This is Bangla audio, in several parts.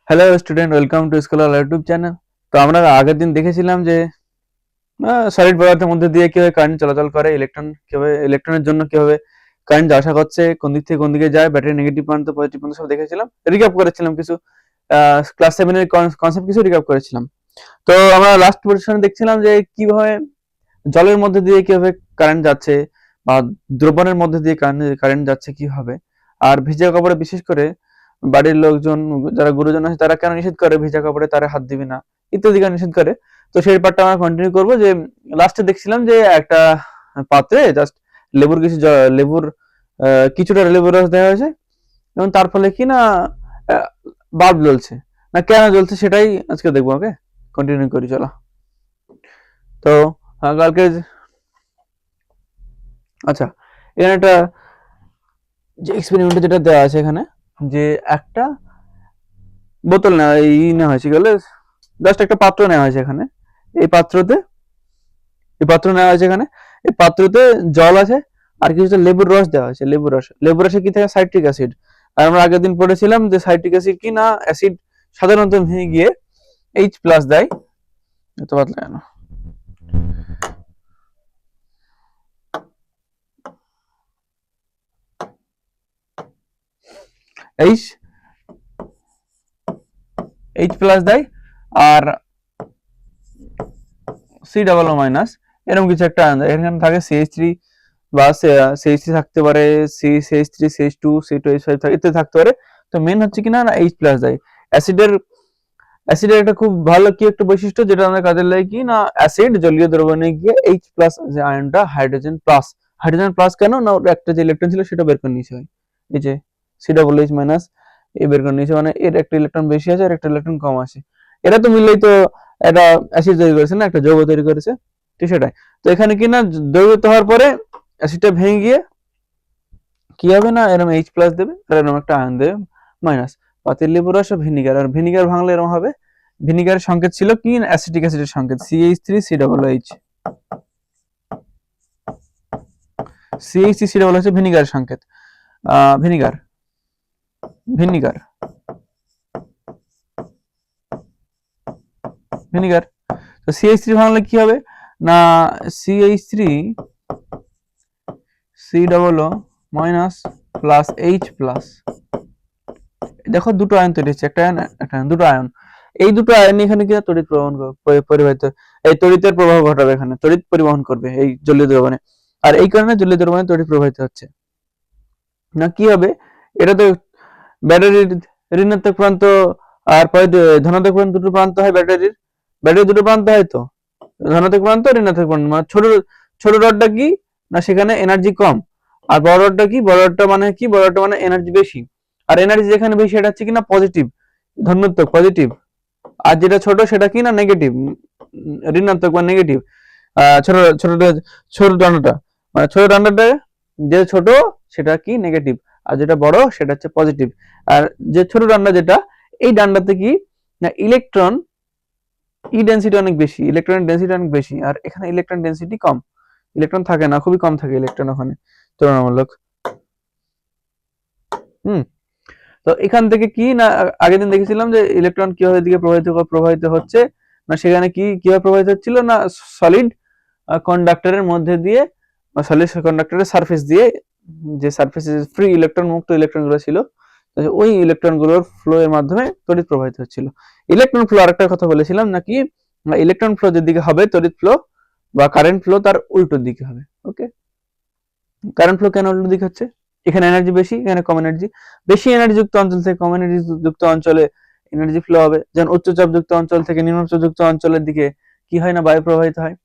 Hello student, welcome to scholar YouTube channel. তো আমরা আগের দিন দেখেছিলাম যে সলিড পদার্থের মধ্যে দিয়ে কিভাবে কারেন্ট চলাচল করে, ইলেকট্রনের জন্য কিভাবে কারেন্ট আসা করছে, কোন দিক থেকে কোন দিকে যায়, ব্যাটারি নেগেটিভ প্রান্ত পজিটিভ প্রান্ত সব দেখেছিলাম, রিক্যাপ করেছিলাম কিছু ক্লাস 7 এর কনসেপ্ট কিছু রিক্যাপ করেছিলাম। তো আমরা লাস্ট পজিশনে দেখছিলাম যে কিভাবে জলের মধ্যে দিয়ে কিভাবে কারেন্ট যাচ্ছে বা দ্রবণের মধ্যে দিয়ে কারেন্ট যাচ্ছে কিভাবে। আর ভিজা কাপড়ে বিশেষ করে বাড়ির লোকজন যারা গুরুজন আছে তারা কেন নিষেধ করে ভিজা কাপড়ে তারা হাত দিবি না ইত্যাদি কেন নিষেধ করে। তো সেই পার্টটা আমরা কন্টিনিউ করবো। যে লাস্টে দেখছিলাম যে একটা পাত্রে জাস্ট লেবুর কিছুটা লেবুর রস দেওয়া হয়েছে এবং তার ফলে কি না বাল্ব জ্বলছে। না কেন জ্বলছে সেটাই আজকে দেখবো। ওকে, কন্টিনিউ করি চলো। তো কালকে আচ্ছা, এখানে একটা যে এক্সপেরিমেন্টে যেটা দেওয়া আছে এখানে, যে একটা বোতল নেওয়া হয়েছে, গেলে জাস্ট একটা পাত্র নেওয়া হয়েছে এখানে। এই পাত্রতে এই পাত্র নেওয়া হয়েছে এখানে, এই পাত্রতে জল আছে আর কিছুটা লেবুর রস দেওয়া হয়েছে। লেবুর রসে কি থাকে? Citric acid. আর আমরা আগের দিন পড়েছিলাম যে সাইট্রিক অ্যাসিড কি না অ্যাসিড সাধারণত ভেঙে গিয়ে এইচ প্লাস দেয়। এত পাতলা কেন? এইচ এইচ প্লাস দেয় আর সি ডাবল ও মাইনাস এরকম কিছু একটা এখানে থাকে। সিএইচ থ্রি বা সিএইচ থ্রি থাকতে পারে, CH three, CH two, H five ইত্যাদি থাকতে পারে। তো মেন হচ্ছে কিনা না এইচ প্লাস দেয়। অ্যাসিডের অ্যাসিডের একটা খুব ভালো কি একটা বৈশিষ্ট্য যেটা আমাদের কাজে লাগে কি না, অ্যাসিড জলীয় দ্রবণে গিয়ে এইচ প্লাস যে আয়নটা হাইড্রোজেন প্লাস কেন না, ওর একটা যে ইলেকট্রন ছিল সেটা বের করে নিয়েছে হয়। এই যে সি ডাবল এইচ মাইনাস এই বের করে নিয়েছে, মানে এর একটা ইলেকট্রন বেশি আছে আর একটা ইলেকট্রন কম আছে। এরা তো মিললেই তো একটা অ্যাসিড তৈরি করেছে না, একটা যৌগ তৈরি করেছে। ঠিক সেটাই। তো এখানে কি না দ্রবীভূত হওয়ার পরে অ্যাসিডটা ভেঙে গিয়ে কি হবে না, এরকম এইচ প্লাস দেবে আর এরকম একটা আয়ন দেবে মাইনাস। পাতিল লেবুর রস আর ভিনিগার, আর ভিনিগার ভাঙলে এরকম হবে। ভিনিগারের সংকেত ছিল কি, অ্যাসিটিক অ্যাসিডের সংকেত CH three C double H. CH three C double হচ্ছে ভিনিগারের সংকেত। ভিনিগার ভিনিগার ভিনিগার তো সিএইচ থ্রি ভাঙলে কি হবে না, CH three C double O minus plus H plus. দেখো দুটো আয়ন তৈরি হচ্ছে, একটা আয়ন একটা আয়ন, দুটো আয়ন। এই দুটো আয়ন এখানে কি তড়িৎ পরিবাহিত, এই তড়িতের প্রবাহ ঘটাবে, এখানে তড়িৎ পরিবহন করবে এই জলীয় দ্রবণে। আর এই কারণে জলীয় দ্রবণে তড়িৎ প্রবাহিত হচ্ছে না। কি হবে, এটা তো ব্যাটারির ঋণাত্মক প্রান্ত আর ধনাত্মক প্রান্ত, দুটো প্রান্ত হয় ব্যাটারির দুটো প্রান্ত হয়। তো ধনাত্মক প্রান্ত ঋণাত্মক প্রান্ত, মানে ছোট রডটা কি না, সেখানে এনার্জি কম। আর বড় রডটা কি, বড় রডটা মানে কি, বড় রডটা মানে এনার্জি বেশি। আর এনার্জি যেখানে বেশি এটা হচ্ছে কিনা পজিটিভ, ধনাত্মক পজিটিভ। আর যেটা ছোট সেটা কি না নেগেটিভ, ঋণাত্মক বা নেগেটিভ। ছোট ছোট ছোট ডান্ডাটা, মানে ছোট ডান্ডাটা যে ছোট সেটা কি নেগেটিভ, আর যেটা বড় সেটা হচ্ছে পজিটিভ। আর যে ছোট ডান্ডা যেটা, এই ডান্ডাতে কি না ইলেকট্রন ডেনসিটি অনেক বেশি, ইলেকট্রনের ডেনসিটি অনেক বেশি। আর এখানে ইলেকট্রন ডেনসিটি কম, ইলেকট্রন থাকে না, খুবই কম থাকে ইলেকট্রন ওখানে তুলনামূলক। হুম। তো এখান থেকে কি না আগের দিন দেখেছিলাম যে ইলেকট্রন কিভাবে দিকে প্রবাহিত হচ্ছে না, সেখানে কিভাবে প্রবাহিত হচ্ছিল না, সলিড কন্ডাক্টরের মধ্যে দিয়ে, সলিড কন্ডাক্টরের সারফেস দিয়ে, যে সারফেসে ফ্রি ইলেকট্রন মুক্ত ইলেকট্রন গুলো ছিল, ওই ইলেকট্রন গুলোর ফ্লো এর মাধ্যমে তড়িৎ প্রবাহিত হচ্ছিল। ইলেকট্রন ফ্লো আরেকটা কথা বলেছিলাম নাকি, ইলেকট্রন ফ্লো যেদিকে হবে তড়িৎ ফ্লো বা কারেন্ট ফ্লো তার উল্টো দিকে হবে। ওকে, কারেন্ট ফ্লো কেন উল্টো দিকে হচ্ছে? এখানে এনার্জি বেশি, এখানে কম এনার্জি। বেশি এনার্জি যুক্ত অঞ্চল থেকে কম এনার্জি যুক্ত অঞ্চলে এনার্জি ফ্লো হবে। যেমন উচ্চচাপ যুক্ত অঞ্চল থেকে নিম্নচাপ যুক্ত অঞ্চলের দিকে কি হয় না, বায়ু প্রবাহিত হয়।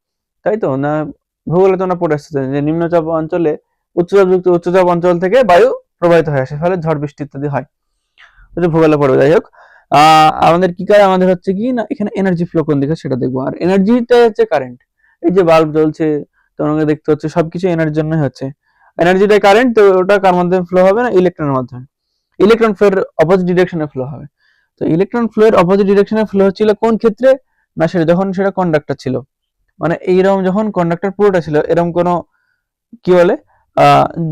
তাই তো না, ভূগোলে তোমরা পড়ে আসছে যে নিম্নচাপ অঞ্চলে উচ্চচাপ অঞ্চল থেকে বায়ু প্রবাহিত হয়ে আসে, ফলে ঝড় বৃষ্টি ইত্যাদি হয়। ভূগোলে পড়বে। যাই হোক, আমাদের কি কাজ, আমাদের হচ্ছে কি না এখানে এনার্জি ফ্লো কোন দিকে সেটা দেখবো। আর এনার্জিটা হচ্ছে কারেন্ট। এই যে বাল্ব জ্বলছে তোমাকে দেখতে হচ্ছে, সবকিছু এনার্জির জন্যই হচ্ছে। এনার্জিটা কারেন্ট, তো ওটা কার মাধ্যমে ফ্লো হবে না, ইলেকট্রনের মাধ্যমে। ইলেকট্রন ফ্লো এর অপোজিট ডিরেকশনে ফ্লো হবে। তো ইলেকট্রন ফ্লো এর অপোজিট ডিরেকশনে ফ্লো হচ্ছিল কোন ক্ষেত্রে না, সেটা যখন সেটা কন্ডাক্টর ছিল, মানে এইরকম যখন কন্ডাক্টর পুরোটা ছিল, এরকম কোনো কি বলে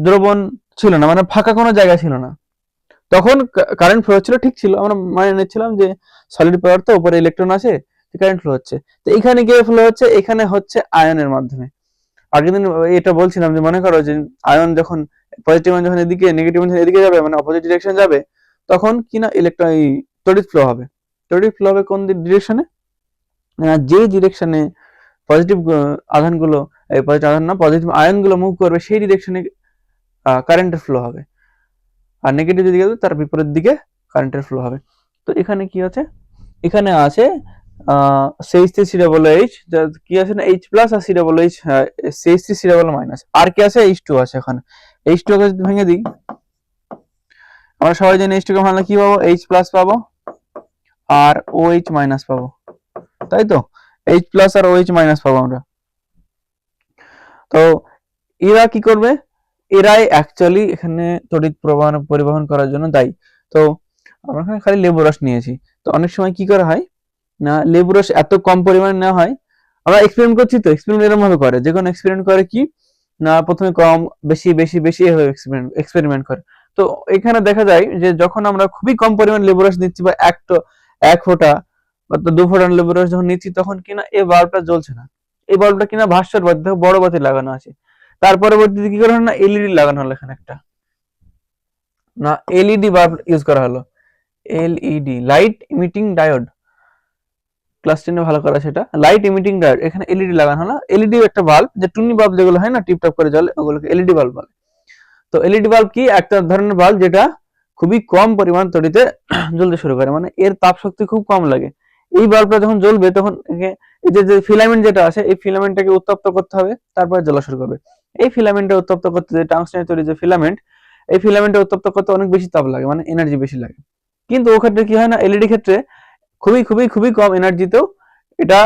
দ্রবণ ছিল না, মানে ফাঁকা কোনো জায়গা ছিল না। তখন কারেন্ট ফ্লো হচ্ছিল, ঠিক ছিল, আমরা মানে নিচ্ছিলাম যে সলিড পদার্থ, উপরে ইলেকট্রন আছে, কারেন্ট ফ্লো হচ্ছে। তো এখানে কি ফ্লো হচ্ছে, এখানে হচ্ছে আয়নের মাধ্যমে। আগের দিন এটা বলছিলাম যে মনে করো যে আয়ন যখন পজিটিভ আয়ন যখন এদিকে, নেগেটিভ আয়ন যখন এদিকে যাবে, মানে অপোজিট ডিরেকশন যাবে, তখন কি না ইলেকট্রন তড়িৎ ফ্লো হবে। তড়িৎ ফ্লো হবে কোন ডিরেকশনে, যে ডিরেকশনে পজিটিভ আধানগুলো, এই পজিটিভ আধান না, পজিটিভ আয়নগুলো মুভ করবে, সেই ডিরেকশনে কারেন্টের ফ্লো হবে। আর নেগেটিভ দিকে যাবে তার বিপরীত দিকে কারেন্টের ফ্লো হবে। তো এখানে কি আছে, এখানে আছে CH3COOH, কি আছে না H প্লাস আর COOH, CH3 মাইনাস, আর কি আছে H2 আছে। এখানে H2 কে যদি ভেঙে দিই, আমরা সবাই জানি H2 কে ভাঙলে কি পাবো, H প্লাস পাবো আর OH মাইনাস পাবো, তাই তো, H প্লাস আর OH মাইনাস পাবো আমরা। তো এরা কি করবে, এরাই অ্যাকচুয়ালি এখানে তড়িৎ পরিবহন করার জন্য দায়ী। তো আমরা এখানে খালি লেবু রস নিয়েছি। তো অনেক সময় কি করা হয় না, লেবু রস এত কম পরিমাণে নেওয়া হয়, আমরা এক্সপেরিমেন্ট করছি, তো এক্সপেরিমেন্ট এরকম ভাবে করে, যে কোনো এক্সপেরিমেন্ট করে কি না, প্রথমে কম, বেশি বেশি বেশি এভাবে এক্সপেরিমেন্ট করে। তো এখানে দেখা যায় যে যখন আমরা খুবই কম পরিমাণ লেবু রস নিচ্ছি, বা এক ফোঁটা বা 2 ফোঁটা লেবু রস যখন নিচ্ছি, তখন কিনা এই বাল্বটা জ্বলছে না। এই বাল্বটা কিনা ভাস্বর বাতি, বড় বাতি লাগানো আছে। তার পরবর্তীতে কি করা হলো না, এলইডি লাগানো হলো এখানে একটা, না এলইডি বাল্ব ইউজ করা হলো, LED, light emitting diode, class 10 এ ভালো করা সেটা, লাইট ইমিটিং ডায়োড। এখানে এলইডি লাগানো হলো। এলইডি একটা বাল্ব, যে টুনি বাল্ব যেগুলো হয় না টিপটপ করে জ্বলে, ওগুলোকে এলইডি বাল্ব বলে। তো এলইডি বাল্ব কি একটা ধরনের বাল্ব, যেটা খুবই কম পরিমাণ তড়িতে জ্বলতে শুরু করে, মানে এর তাপ শক্তি খুব কম লাগে। এই বাল্বটা যখন জ্বলবে, তখন এই যে ফিলামেন্ট যেটা আছে, এই ফিলামেন্টটাকে উত্তপ্ত করতে হবে, তারপরে জ্বলা শুরু করবে। এই ফিলামেন্টটা উত্তপ্ত করতে, যে টাংস্টেনের তৈরি যে ফিলামেন্ট, এই ফিলামেন্টটা উত্তপ্ত করতে অনেক বেশি তাপ লাগে, মানে এনার্জি বেশি লাগে। কিন্তু ও ক্ষেত্রে কি হয় না, এলইডি ক্ষেত্রে খুবই খুবই খুবই কম এনার্জিতেও এটা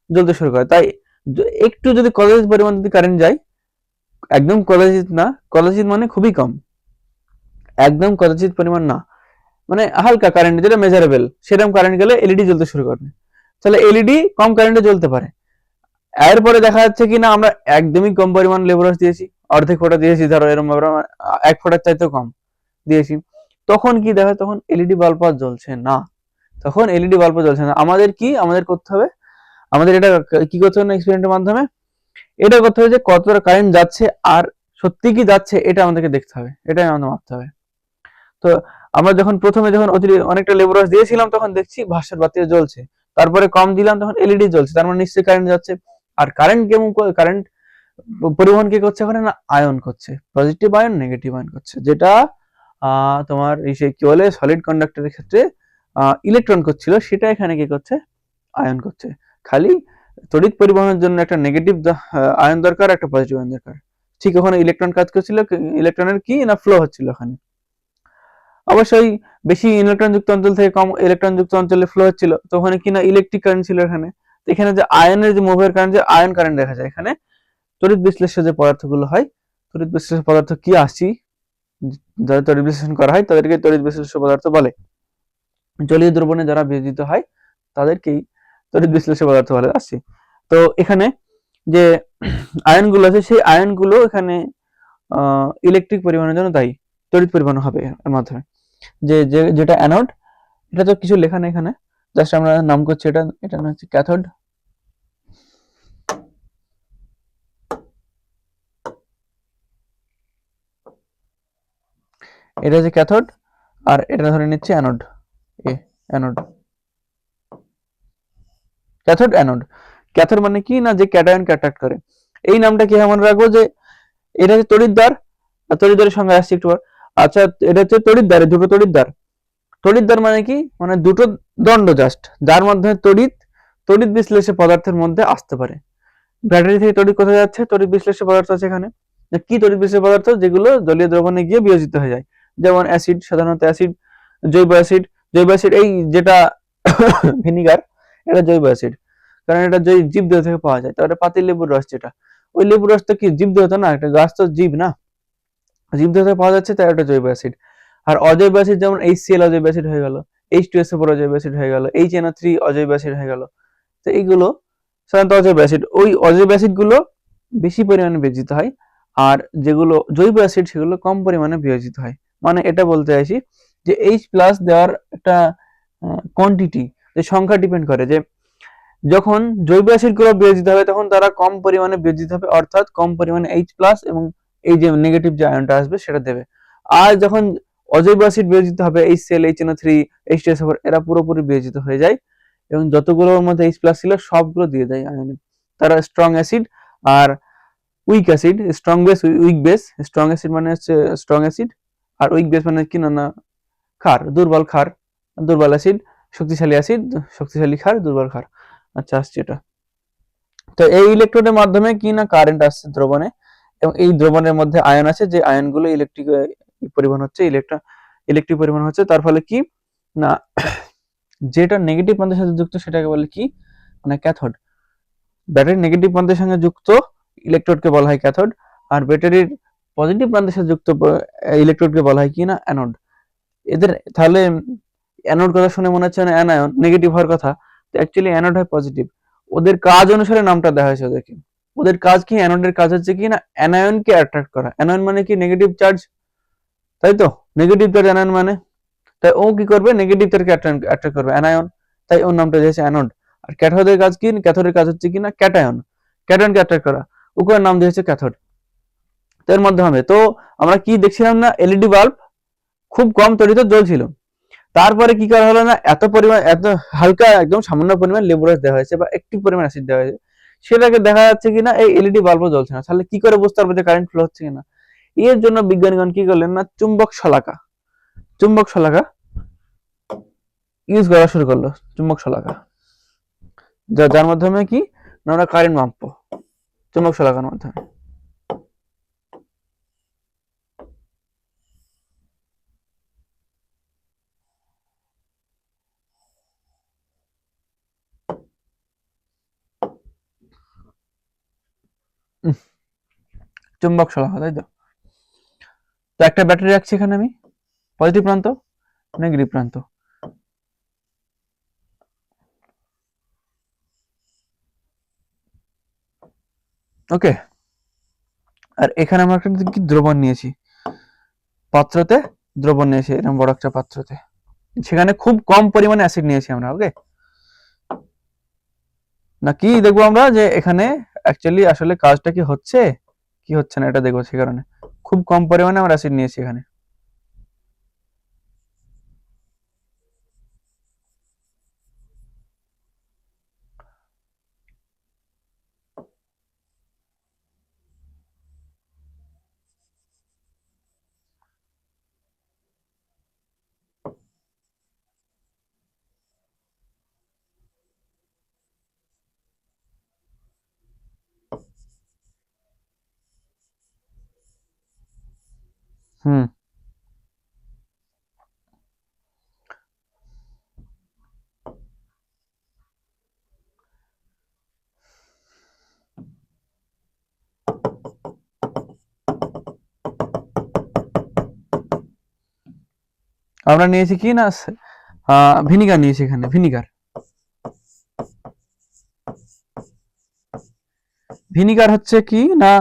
জ্বলতে শুরু করে। তাই একটু যদি কলেজ পরিমাণ যদি কারেন্ট যায়, একদম কলেজিত না, কলেজিত মানে খুবই কম, একদম কলেজিত পরিমাণ না, মানে হালকা কারেন্ট যেটা মেজারেবল, সেরকম কারেন্ট গেলে এলইডি জ্বলতে শুরু করবে। তাহলে এলইডি কম কারেন্টে জ্বলতে পারে। এরপরে দেখা যাচ্ছে কি না, আমরা একদমই কম পরিমাণ লেবু রস দিয়েছি, অর্ধেক ফোঁটা দিয়েছি, ধরো এরকম ভাবে 1 ফোঁটার চাইতেও কম দিয়েছি, তখন কি দেখা, তখন এলইডি বাল্ব আর জ্বলছে না, তখন এলইডি বাল্ব জ্বলছে না। আমাদের কি, আমাদের করতে হবে, আমাদের এটা কি করতে হবে না, এক্সপেরিমেন্টের মাধ্যমে এটা করতে হবে যে কতটা কারেন্ট যাচ্ছে, আর সত্যি কি যাচ্ছে, এটা আমাদেরকে দেখতে হবে, এটাই আমাদের মাপতে হবে। তো আমরা যখন প্রথমে যখন অনেকটা লেবু রস দিয়েছিলাম, তখন দেখছি ভাস্বর বাতি জ্বলছে, তারপরে কম দিলাম, তখন এলইডি জ্বলছে, তার মানে নিশ্চয়ই কারেন্ট যাচ্ছে। আর কারেন্ট কেমন, কারেন্ট পরিবহন কি করছে ওখানে না, আয়ন করছে, পজিটিভ আয়ন নেগেটিভ আয়ন করছে, যেটা তোমার এই সেই কি বলে সলিড কন্ডাক্টরের ক্ষেত্রে ইলেকট্রন করছিল, সেটা এখানে কি করছে, আয়ন করছে। খালি তড়িৎ পরিবহনের জন্য একটা নেগেটিভ আয়ন দরকার, একটা পজিটিভ আয়ন দরকার। ঠিক ওখানে ইলেকট্রন কাজ করছিল, ইলেকট্রনের কি না ফ্লো হচ্ছিল ওখানে। অবশ্যই বেশি ইলেকট্রন যুক্ত অঞ্চল থেকে কম ইলেকট্রন যুক্ত অঞ্চলে ফ্লো হচ্ছিল, তো ওখানে কি না ইলেকট্রিক কারেন্ট ছিল এখানে। এখানে যে আয়নের যে মুভের কারেন্ট, যে আয়ন কারেন্ট দেখা যায় এখানে। তড়িৎ বিশ্লেষ্য যে পদার্থগুলো হয়, তড়িৎ বিশ্লেষ্য পদার্থ কি আসছি, যারা তড়িৎ বিশ্লেষণ করা হয় তাদেরকে তড়িৎ বিশ্লেষ্য পদার্থ বলে। জলীয় দ্রবণে যারা বিয়োজিত হয় তাদেরকেই তড়িৎ বিশ্লেষ্য পদার্থ বলে আসছি। তো এখানে যে আয়নগুলো আছে, সেই আয়নগুলো এখানে ইলেকট্রিক পরিবহনের জন্য দায়ী, তড়িৎ পরিবহন হবে এর মাধ্যমে। যেটা অ্যানোড, এটা তো কিছু লেখা নেই এখানে, জাস্ট আমরা নাম করছি, এটা এটা হচ্ছে ক্যাথোড। এটা হচ্ছে ক্যাথোড, আর এটা ধরে নিচ্ছে anode, anode, cathode anode. Cathode মানে কি না, যে ক্যাটায়নকে অ্যাট্রাক্ট করে। এই নামটা কি মনে রাখবো, যে এটা হচ্ছে তড়িৎদ্বার, আর তড়িৎদ্বারের সঙ্গে আসছে একটু। আচ্ছা, এটা হচ্ছে তড়িৎদ্বার, দুটো তড়িৎদ্বার। তড়িৎদ্বার মানে কি, মানে দুটো দণ্ড জাস্ট, যার মাধ্যমে তড়িৎ বিশ্লেষ্য পদার্থের মধ্যে আসতে পারে। ব্যাটারি থেকে তড়িৎ কোথায় যাচ্ছে, তড়িৎ বিশ্লেষ্য পদার্থ আছে এখানে। কি তড়িৎ বিশ্লেষ্য পদার্থ, যেগুলো জলীয় দ্রবণে গিয়ে বিয়োজিত হয়ে যায়, যেমন অ্যাসিড, সাধারণত অ্যাসিড, জৈব অ্যাসিড। জৈব অ্যাসিড এই যেটা ভিনিগার, এটা জৈব অ্যাসিড, কারণ এটা জীবদেহ থেকে পাওয়া যায়। তারপরে পাতিল লেবুর রস, যেটা ওই লেবুর রস তো কি জীবদেহ তো না, একটা গাছ তো জীব না, জীবদেহ থেকে পাওয়া যাচ্ছে, তাই ওটা জৈব অ্যাসিড। আর অজৈব অ্যাসিড যেমন HCl অজৈব অ্যাসিড হয়ে গেল, H2SO4 অজৈব অ্যাসিড হয়ে গেল, HNO3 অজৈব অ্যাসিড হয়ে গেল। তো এইগুলো সাধারণত অজৈব অ্যাসিড। ওই অজৈব অ্যাসিড গুলো বেশি পরিমাণে বিয়োজিত হয়, আর যেগুলো জৈব অ্যাসিড সেগুলো কম পরিমাণে বিয়োজিত হয়। মানে এটা বলতে চাইছি যে এইচ প্লাস দেওয়ার একটা কোয়ান্টিটি, যে সংখ্যা ডিপেন্ড করে, যে যখন জৈব অ্যাসিড গুলো বিয়োজিত হবে তখন তারা কম পরিমাণে বিয়োজিত হবে, অর্থাৎ কম পরিমাণে এইচ প্লাস এবং এই যে নেগেটিভ যে আয়নটা আসবে সেটা দেবে। আর যখন অজৈব অ্যাসিড বিয়োজিত হবে, HCl, HNO3, H2SO4, এরা পুরোপুরি বিয়োজিত হয়ে যায় এবং যতগুলোর মধ্যে H প্লাস ছিল সবগুলো দিয়ে দেয় আয়নে। তারা স্ট্রং অ্যাসিড আর weak acid, strong base, weak base. Strong acid মানে হচ্ছে স্ট্রং অ্যাসিড, আর উইক বেস মানে কি না ক্ষার, দুর্বল ক্ষার, দুর্বল অ্যাসিড, শক্তিশালী অ্যাসিড, শক্তিশালী ক্ষার, দুর্বল ক্ষার। আচ্ছা, আসছে এটা। তো এই ইলেকট্রোডের মাধ্যমে কি না কারেন্ট আসছে দ্রবণে, এবং এই দ্রবণের মধ্যে আয়ন আছে, যে আয়নগুলো ইলেকট্রিক পরিবহন হচ্ছে, ইলেকট্রিক পরিবহন হচ্ছে। তার ফলে কি না, যেটা নেগেটিভ প্রান্তের সাথে যুক্ত সেটাকে বলে কি, মানে ক্যাথোড। ব্যাটারির নেগেটিভ প্রান্তের সঙ্গে যুক্ত ইলেকট্রোডকে বলা হয় ক্যাথোড, আর ব্যাটারির পজিটিভ প্রান্তের সাথে যুক্ত ইলেকট্রোডকে বলা হয় কি না অ্যানোড। এদের তাহলে অ্যানোড কথা শুনে মনে হচ্ছে না অ্যানায়ন নেগেটিভ হওয়ার কথা, তো অ্যাকচুয়ালি অ্যানোড হয় পজিটিভ। ওদের কাজ অনুসারে নামটা দেওয়া হয়েছে ওদেরকে। ওদের কাজ কি, অ্যানোডের কাজ হচ্ছে কি না অ্যানায়নকে অ্যাট্রাক্ট করা। অ্যানায়ন মানে কি, নেগেটিভ চার্জ, তাই তো, নেগেটিভ চার্জ অ্যানায়ন মানে। তাই ও কি করবে, নেগেটিভ চার্জকে অ্যাট্রাক্ট করবে অ্যানায়ন, তাই ওর নামটা দিয়েছে অ্যানোড। আর ক্যাথোডের কাজ কি, ক্যাথোডের কাজ হচ্ছে কি না ক্যাটায়ন, ক্যাটায়নকে অ্যাট্রাক্ট করা, ওকে নাম দিয়েছে ক্যাথোড। তো এর মাধ্যমে তো আমরা কি দেখছিলাম না, এলইডি বাল্ব খুব কম তড়িৎ জ্বলছিল। তারপরে কি করা হলো না, এত পরিমাণ, এত হালকা একদম সামান্য পরিমাণ লেবুরাস দেওয়া হয়েছে বা একটি পরিমাণ অ্যাসিড দেওয়া হয়েছে, সেটাকে দেখা যাচ্ছে কিনা এই এলইডি বাল্বও জ্বলছে না। তাহলে কি করে বুঝতে পারবো যে কারেন্ট ফ্লো হচ্ছে কিনা? এর জন্য বিজ্ঞানীগণ কি করলেন না, চুম্বক শলাকা ইউজ করা শুরু করলো। চুম্বক শলাকা, যার মাধ্যমে কি না আমরা কারেন্ট মাপবো, চুম্বক শলাকার মাধ্যমে। চুম্বক শলাকা, তাই তো। তো একটা ব্যাটারি রাখছি এখানে আমি, পজিটিভ প্রান্ত, নেগেটিভ প্রান্ত। ওকে, আর এখানে আমরা একটা কি দ্রবণ নিয়েছি, পাত্রতে দ্রবণ নিয়েছি, এরকম বড় একটা পাত্রতে, সেখানে খুব কম পরিমাণে অ্যাসিড নিয়েছি আমরা। ওকে, না কি দেখবো আমরা, যে এখানে অ্যাকচুয়ালি আসলে কাজটা কি হচ্ছে কি হচ্ছে না এটা দেখবো। সে কারণে খুব কম পরিমাণে আমরা অ্যাসিড নিয়েছি এখানে। হুম, আমরা নিয়েছি কি না ভিনিগার নিয়েছি এখানে, ভিনিগার। ভিনিগার হচ্ছে কি না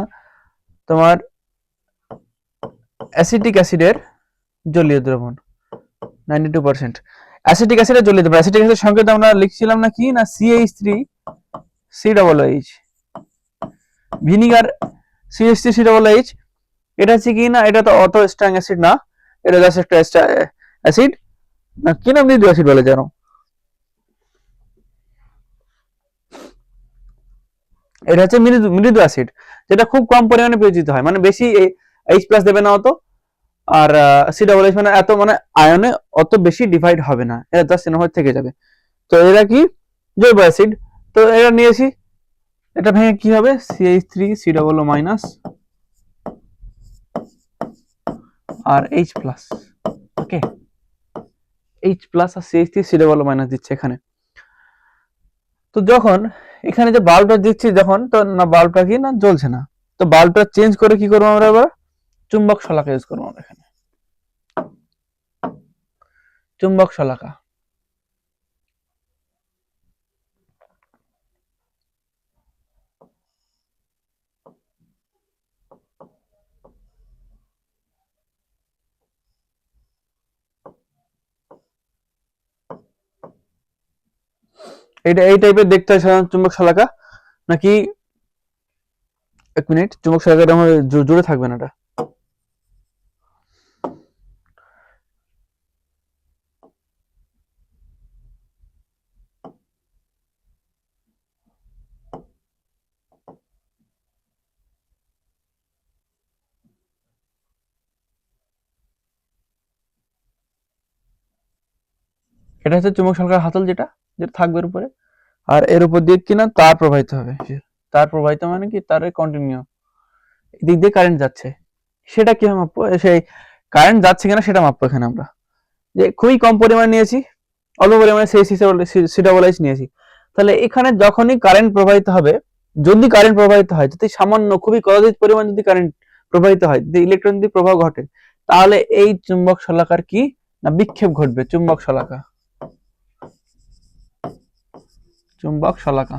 তোমার অ্যাসিটিক অ্যাসিডের জলীয় দ্রবণ, 92%। অ্যাসিটিক অ্যাসিডের জলীয় দ্রবণ, অ্যাসিটিক অ্যাসিডের সংকেত আমরা লিখছিলাম না কি না CH3COOH। ভিনিগার CH3COOH, এটা হচ্ছে কি না, এটা তো অত স্ট্রং অ্যাসিড না, এটা জাস্ট একটা অ্যাসিড, না কি নাম মৃদু অ্যাসিড বলে জানো। এটা হচ্ছে মৃদু মৃদু অ্যাসিড, যেটা খুব কম পরিমাণে বিয়োজিত হয়, মানে বেশি H প্লাস দেবে না অত, আর COOH মানে এত, মানে আয়নে অত বেশি ডিভাইড হবে না, এটা জাস্ট এর থেকে যাবে। তো এরা কি জৈব অ্যাসিড, তো এটা নিয়েছি, এটা ভেঙে কি হবে, CH3COO মাইনাস আর H প্লাস। ওকে, H প্লাস আর CH3COO মাইনাস দিচ্ছে এখানে। তো যখন এখানে যে বাল্বটা দিচ্ছি যখন, তো না বাল্বটা কি না জ্বলছে না, তো বাল্বটা চেঞ্জ করে কি করবো আমরা এবার, চুম্বক শলাকা ইউজ করবো আমরা এখানে, চুম্বক শলাকা। এটা এই টাইপের দেখতে হয় সাধারণ চুম্বক শলাকা, নাকি 1 মিনিট, চুম্বক শলাকাটা আমার জুড়ে থাকবে না, এটা এটা হচ্ছে চুম্বক শলাকার হাতল, যেটা যেটা থাকবে এর উপরে, আর এর উপর দিয়ে কিনা তার প্রবাহিত হবে। তার প্রবাহিত মানে কি, তার কন্টিনিউ এদিক দিয়ে কারেন্ট যাচ্ছে, সেটা কি মাপবো, সেই কারেন্ট যাচ্ছে কিনা সেটা মাপবো এখানে আমরা। যে খুবই কম পরিমাণ নিয়েছি, অল্প পরিমাণে সেই সিটাবলাইজ নিয়েছি, তাহলে এখানে যখনই কারেন্ট প্রবাহিত হবে, যদি কারেন্ট প্রবাহিত হয়, যদি সামান্য খুবই কদাচিৎ পরিমাণ যদি কারেন্ট প্রবাহিত হয়, যদি ইলেকট্রন যদি প্রবাহ ঘটে, তাহলে এই চুম্বক শলাকার কি না বিক্ষেপ ঘটবে। চুম্বক শলাকা, চুম্বক শলাকা,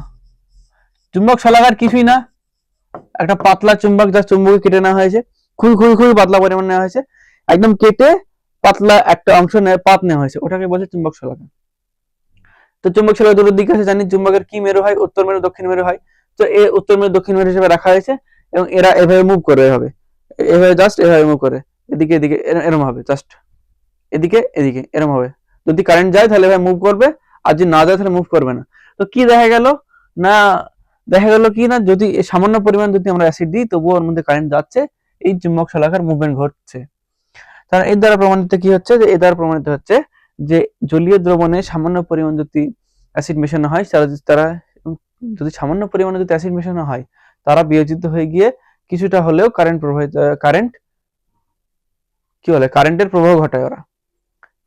চুম্বক শলাকার কিছুই না, একটা পাতলা চুম্বক, যা চুম্বকে কেটে নেওয়া হয়েছে, খুবই খুবই খুবই পাতলা পরিমাণ নেওয়া হয়েছে, একদম কেটে পাতলা একটা অংশ পাত নেওয়া হয়েছে, ওটাকে বলে চুম্বক শলাকা। তো চুম্বক শলাকা দুটোর দিক আছে জানি, চুম্বকের কি মেরু হয়, উত্তর মেরু দক্ষিণ মেরু হয়, তো এ উত্তর মেরু দক্ষিণ মেরু হিসেবে রাখা হয়েছে, এবং এরা এভাবে মুভ করে, এভাবে এভাবে জাস্ট এভাবে মুভ করে, এদিকে এদিকে এরকম হবে, জাস্ট এদিকে এদিকে এরকম হবে। যদি কারেন্ট যায় তাহলে এভাবে মুভ করবে, আর যদি না যায় তাহলে মুভ করবে না। তো কি দেখা গেল না, দেখা গেল কি না, যদি সামান্য পরিমাণ যদি আমরা অ্যাসিড দিই তবুও ওর মধ্যে কারেন্ট যাচ্ছে, এই চুম্বক শলাকার মুভমেন্ট ঘটছে। কারণ এর দ্বারা প্রমাণিত কি হচ্ছে, যে এর দ্বারা প্রমাণিত হচ্ছে যে জলীয় দ্রবণে সামান্য পরিমাণ যদি অ্যাসিড মেশানো হয়, তারা যদি সামান্য পরিমাণে যদি অ্যাসিড মেশানো হয়, তারা বিয়োজিত হয়ে গিয়ে কিছুটা হলেও কারেন্ট কি বলে, কারেন্টের প্রবাহ ঘটায়, ওরা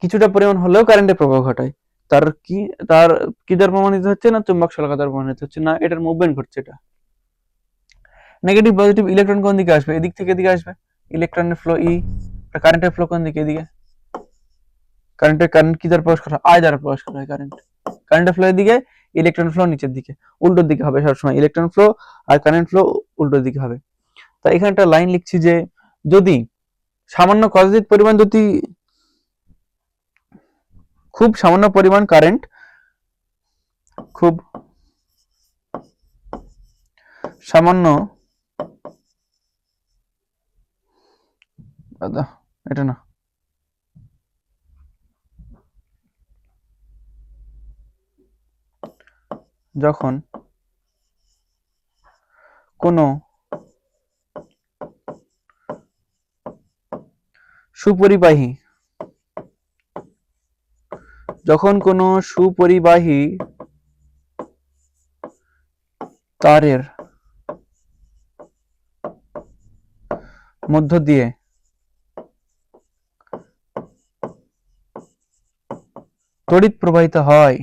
কিছুটা পরিমাণ হলেও কারেন্টের প্রবাহ ঘটায়। তার কি, তার কি দ্বারা প্রমাণিত হচ্ছে না, চুম্বক শলাকা দ্বারা প্রমাণিত হচ্ছে না, এটার মুভমেন্ট ঘটছে। এটা নেগেটিভ পজিটিভ ইলেকট্রন কোন দিকে আসবে, এদিক থেকে এদিকে আসবে, ইলেকট্রনের ফ্লো ই, কারেন্টের ফ্লো কোন দিকে, এদিকে। কারেন্ট কি দ্বারা প্রবেশ করা হয়, আই দ্বারা প্রবেশ করা হয় কারেন্টের ফ্লো এদিকে, ইলেকট্রন ফ্লো নিচের দিকে, উল্টোর দিকে হবে সবসময়, ইলেকট্রন ফ্লো আর কারেন্ট ফ্লো উল্টোর দিকে হবে। তাই এখানে একটা লাইন লিখছি যে যদি সামান্য কদাচিৎ পরিমাণ, যদি খুব সামান্য পরিমাণ কারেন্ট, খুব সামান্য, এটা না, যখন কোনো সুপরিবাহী, যখন কোনো সুপরিবাহী তারের মধ্য দিয়ে তড়িৎ প্রবাহিত হয়,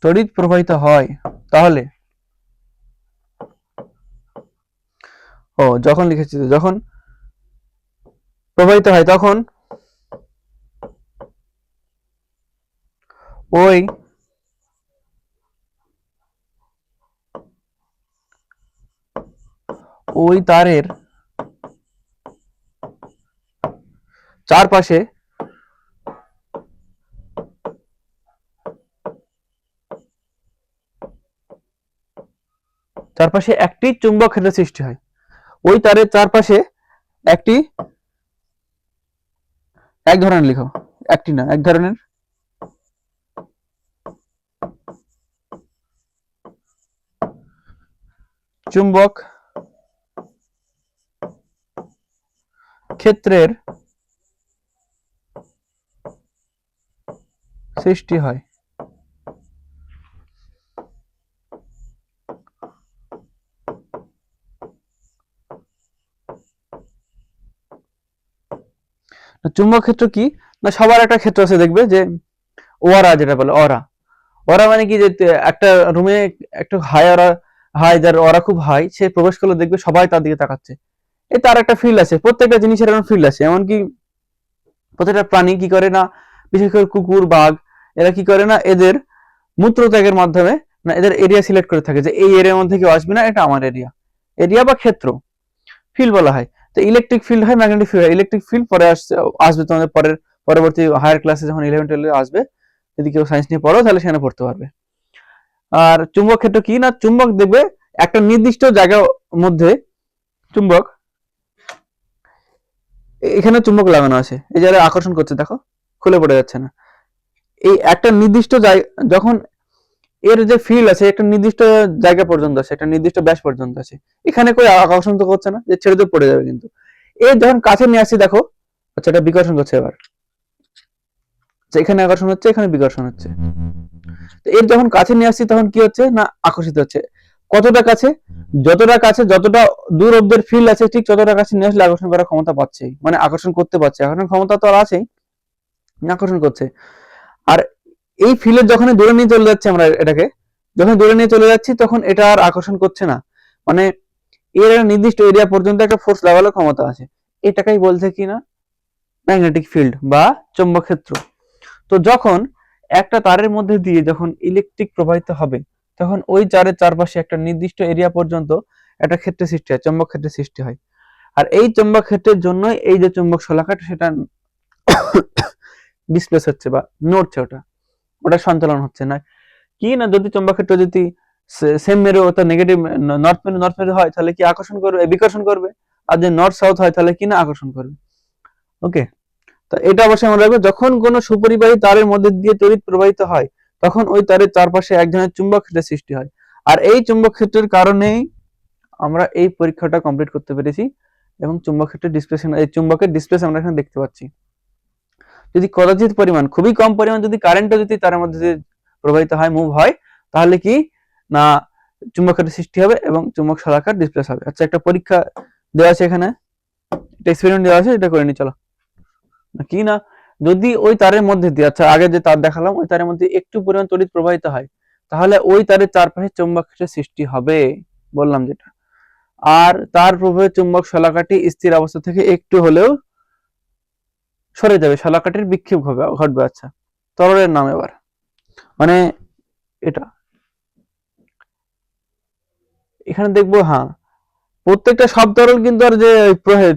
তড়িৎ প্রবাহিত হয়, তাহলে যখন লিখেছি, যখন প্রবাহিত হয়, তখন ওই তারের চারপাশে একটি চুম্বক ক্ষেত্র সৃষ্টি হয়। ওই তারের চারপাশে একটি, এক ধরনের লিখো, একটি না, এক ধরনের চুম্বক ক্ষেত্রের সৃষ্টি হয়। চুম্বক ক্ষেত্র কি না, সবার একটা ক্ষেত্র আছে, দেখবে যে ওরা, যেটা বলে ওরা, ওরা মানে কি, যে একটা রুমে একটা হাই ওরা, হাই যার ওরা খুব হাই, সে প্রবেশ করলে দেখবে সবাই তার দিকে তাকাচ্ছে, এই তার একটা ফিল আছে, প্রত্যেকটা জিনিসের এরকম ফিল আছে। এমনকি প্রত্যেকটা প্রাণী কি করে না, বিশেষ করে কুকুর, বাঘ, এরা কি করে না, এদের মূত্রত্যাগের মাধ্যমে না এদের এরিয়া সিলেক্ট করে থাকে, যে এই এরিয়ার মধ্যে কেউ আসবে না, এটা আমার এরিয়া, এরিয়া বা ক্ষেত্র, ফিল্ড বলা হয়। তো ইলেকট্রিক ফিল্ড হয়, ম্যাগনেটিক ফিল্ড হয়। ইলেকট্রিক ফিল্ড পরে আসবে তোমাদের পরবর্তী হায়ার ক্লাসে যখন 11-12 আসবে, যদি কেউ সায়েন্স নিয়ে পড়ো তাহলে সেখানে পড়তে পারবে। আর চুম্বক ক্ষেত্র কি না, চুম্বক দেখবে একটা নির্দিষ্ট জায়গার মধ্যে চুম্বক, এখানে চুম্বক লাগানো আছে, এই জায়গায় আকর্ষণ করছে, দেখো খুলে পড়ে যাচ্ছে না। এই একটা নির্দিষ্ট জায়গা, যখন এর যে ফিল্ড আছে একটা নির্দিষ্ট জায়গা পর্যন্ত আছে, একটা নির্দিষ্ট ব্যাস পর্যন্ত আছে, এখানে কই আকর্ষণ তো করছে না, যে ছেড়ে দিয়ে পড়ে যাবে। কিন্তু এর যখন কাছে নিয়ে আসছি দেখো, আচ্ছা এটা বিকর্ষণ করছে এবার, এখানে আকর্ষণ হচ্ছে, এখানে বিকর্ষণ হচ্ছে। তো এর যখন কাছে নিয়ে আসছি তখন কি হচ্ছে না, আকর্ষিত হচ্ছে। কতটা কাছে, যতটা কাছে, যতটা দূর অব্দি ফিল্ড আছে ঠিক ততটা কাছে নিয়ে আসলে আকর্ষণ করার ক্ষমতা পাচ্ছে, মানে আকর্ষণ করতে পারছে। আকর্ষণ ক্ষমতা তো আর আছেই, আকর্ষণ করছে। আর এই ফিল্ডের যখন দূরে নিয়ে চলে যাচ্ছে, আমরা এটাকে যখন দূরে নিয়ে চলে যাচ্ছি তখন এটা আর আকর্ষণ করছে না, মানে এর নির্দিষ্ট এরিয়া পর্যন্ত একটা ফোর্স লাগানোর ক্ষমতা আছে। এটাকেই বলছে কি না, ম্যাগনেটিক ফিল্ড বা চৌম্বক ক্ষেত্র। তো যখন একটা তারের মধ্যে দিয়ে যখন ইলেকট্রিক প্রবাহিত হবে, তখন ওই তারের চারপাশে একটা নির্দিষ্ট এরিয়া পর্যন্ত একটা ক্ষেত্রের সৃষ্টি হয়, চৌম্বক ক্ষেত্রের সৃষ্টি হয়। আর এই চৌম্বক ক্ষেত্রের জন্যই এই যে চুম্বক শলাকাটা সেটা ডিসপ্লেস হচ্ছে বা নড়ছে, ওটা সঞ্চালন হচ্ছে না। কি না, যদি চৌম্বক ক্ষেত্র যদি সেম মেরু অর্থাৎ নেগেটিভ, নর্থ মেরু হয় তাহলে কি আকর্ষণ করবে, বিকর্ষণ করবে। আর যদি নর্থ সাউথ হয় তাহলে কি না আকর্ষণ করবে। ওকে, তো এটা অবশ্যই মনে রাখবে, যখন কোনো সুপরিবাহী তারের মধ্যে দিয়ে তড়িৎ প্রবাহিত হয় তখন ওই তারের চারপাশে এক ধরনের চুম্বক ক্ষেত্রের সৃষ্টি হয়। আর এই চুম্বক ক্ষেত্রের কারণেই আমরা এই পরীক্ষাটা কমপ্লিট করতে পেরেছি, এবং চুম্বক ক্ষেত্রের ডিসপ্লেসমেন্ট, এই চুম্বকের ডিসপ্লেস আমরা এখানে দেখতে পাচ্ছি। যদি কদাচিৎ পরিমাণ, খুবই কম পরিমাণ যদি কারেন্টও যদি তার মধ্যে দিয়ে প্রবাহিত হয়, মুভ হয়, তাহলে কি না চুম্বক ক্ষেত্রের সৃষ্টি হবে এবং চুম্বক শলাকার ডিসপ্লেস হবে। আচ্ছা, একটা পরীক্ষা দেওয়া আছে এখানে, একটা এক্সপেরিমেন্ট দেওয়া আছে, এটা করে নি চলো। কি না, যদি ওই তারের মধ্যে দিয়ে, আচ্ছা আগে যে তার দেখালাম ওই তারের মধ্যে একটু পরিমাণ তড়িৎ প্রবাহিত হয়, তাহলে ওই তারের চারপাশে চুম্বক ক্ষেত্রের সৃষ্টি হবে, বললাম যেটা। আর তার প্রভাবে চুম্বক শলাকাটি স্থির অবস্থা থেকে একটু হলেও সরে যাবে, শলাকাটির বিক্ষেপ ঘটবে। আচ্ছা, তরলের নাম এবার, মানে এটা এখানে দেখবো, হ্যাঁ প্রত্যেকটা সব তরল কিন্তু আর যে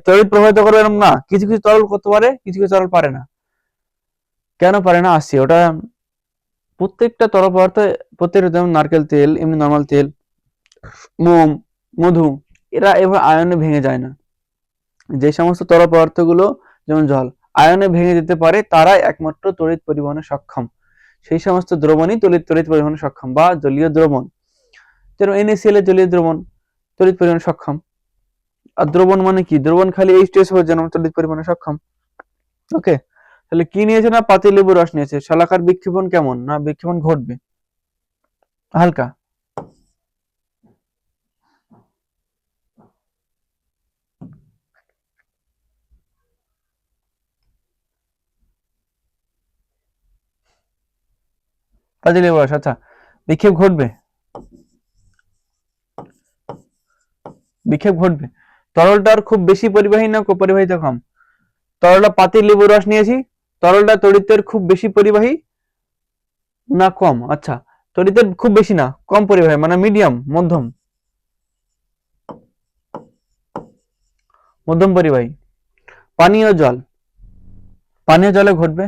তড়িৎ প্রবাহিত করবে এরকম না, কিছু কিছু তরল করতে পারে, কিছু কিছু তরল পারে না। কেন পারে না আসছি, ওটা প্রত্যেকটা তরল পদার্থ, প্রত্যেকটা, যেমন নারকেল তেল, এমনি নর্মাল তেল, মোম, মধু, এরা এবার আয়নে ভেঙে যায় না। যে সমস্ত তরল পদার্থগুলো যেমন জল আয়নে ভেঙে যেতে পারে, তারাই একমাত্র তড়িৎ পরিবহনে সক্ষম। সেই সমস্ত দ্রবণই তড়িৎ পরিবহনে সক্ষম, বা জলীয় দ্রবণ, যেমন NaCl এর জলীয় দ্রবণ তড়িৎ পরিবহনে সক্ষম। আর দ্রবণ মানে কি, দ্রবণ খালি H2SO যেন তড়িৎ পরিবহনে সক্ষম। ওকে, তাহলে কি নিয়েছে না, পাতিলেবুর রস নিয়েছে। শলাকার বিক্ষেপণ কেমন না, বিক্ষেপণ ঘটবে হালকা। পাতিলেবুর রস, আচ্ছা বিক্ষেপ ঘটবে, বিক্ষেপ ঘটবে। তরলটার খুব বেশি পরিবাহী না পরিবাহিতা কম, তরলটা পাতিলেবুর রস নিয়েছি, তরলটা তড়িতের খুব বেশি পরিবাহী না কম, আচ্ছা তড়িতের খুব বেশি না, কম পরিবাহী মানে মিডিয়াম, মধ্যম, মধ্যম পরিবাহী। পানীয় জল, পানীয় জলে ঘটবে,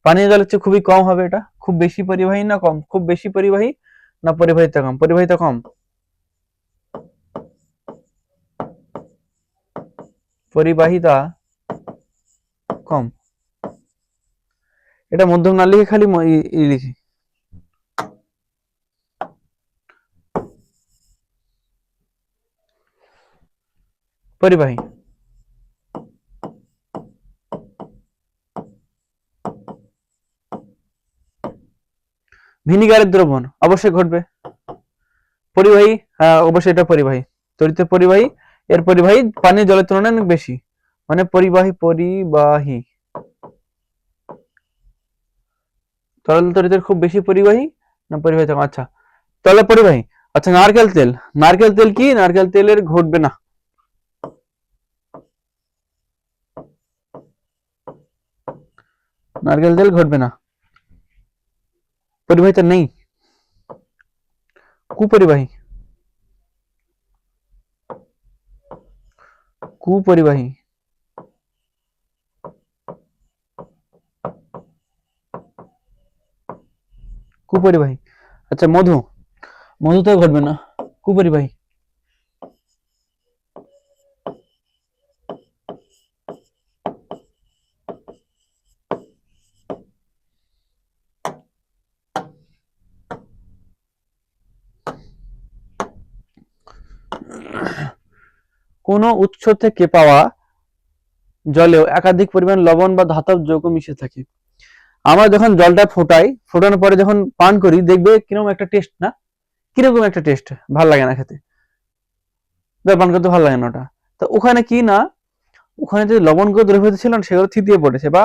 পানীয় জলের চেয়ে খুবই কম হবে। এটা খুব বেশি পরিবাহী না কম, খুব বেশি পরিবাহী না পরিবাহিতা কম, পরিবাহিতা কম, পরিবাহিতা কম। এটা মধ্যম না লিখে খালি লিখি, পরিবাহী। ভিনিগারের দ্রবণ অবশ্যই ঘটবে, পরিবাহী, হ্যাঁ অবশ্যই এটা পরিবাহী, তড়িতের পরিবাহী, এর পরিবাহী পানীয় জলের তুলনায় অনেক বেশি, মানে পরিবাহী, পরিবাহী, তরল তড়িতের খুব বেশি পরিবাহী না পরিবাহিত, আচ্ছা তাহলে পরিবাহী। আচ্ছা, নারকেল তেল, নারকেল তেল কি, নারকেল তেলের ঘটবে না, নারকেল তেল ঘটবে না, পরিবাহিতা নেই, কুপরিবাহী। কুপরিবাহী, কুপরিবাহী। আচ্ছা মধু, মধু তো ঘটবে না, কুপরিবাহী। কোন উৎস থেকে পাওয়া জলেও একাধিক পরিমাণ লবণ বা ধাতব যৌগ মিশে থাকে। আমরা যখন জলটা ফোটাই, ফোটানোর পরে যখন পান করি, দেখবে কিরকম একটা টেস্ট না, কিরকম একটা টেস্ট, ভাল লাগে না খেতে, পান করতে ভালো লাগে না ওটা। তো ওখানে কি না, ওখানে যে লবণগুলো দ্রবীভূত ছিল না, সেগুলো থিতিয়ে পড়েছে বা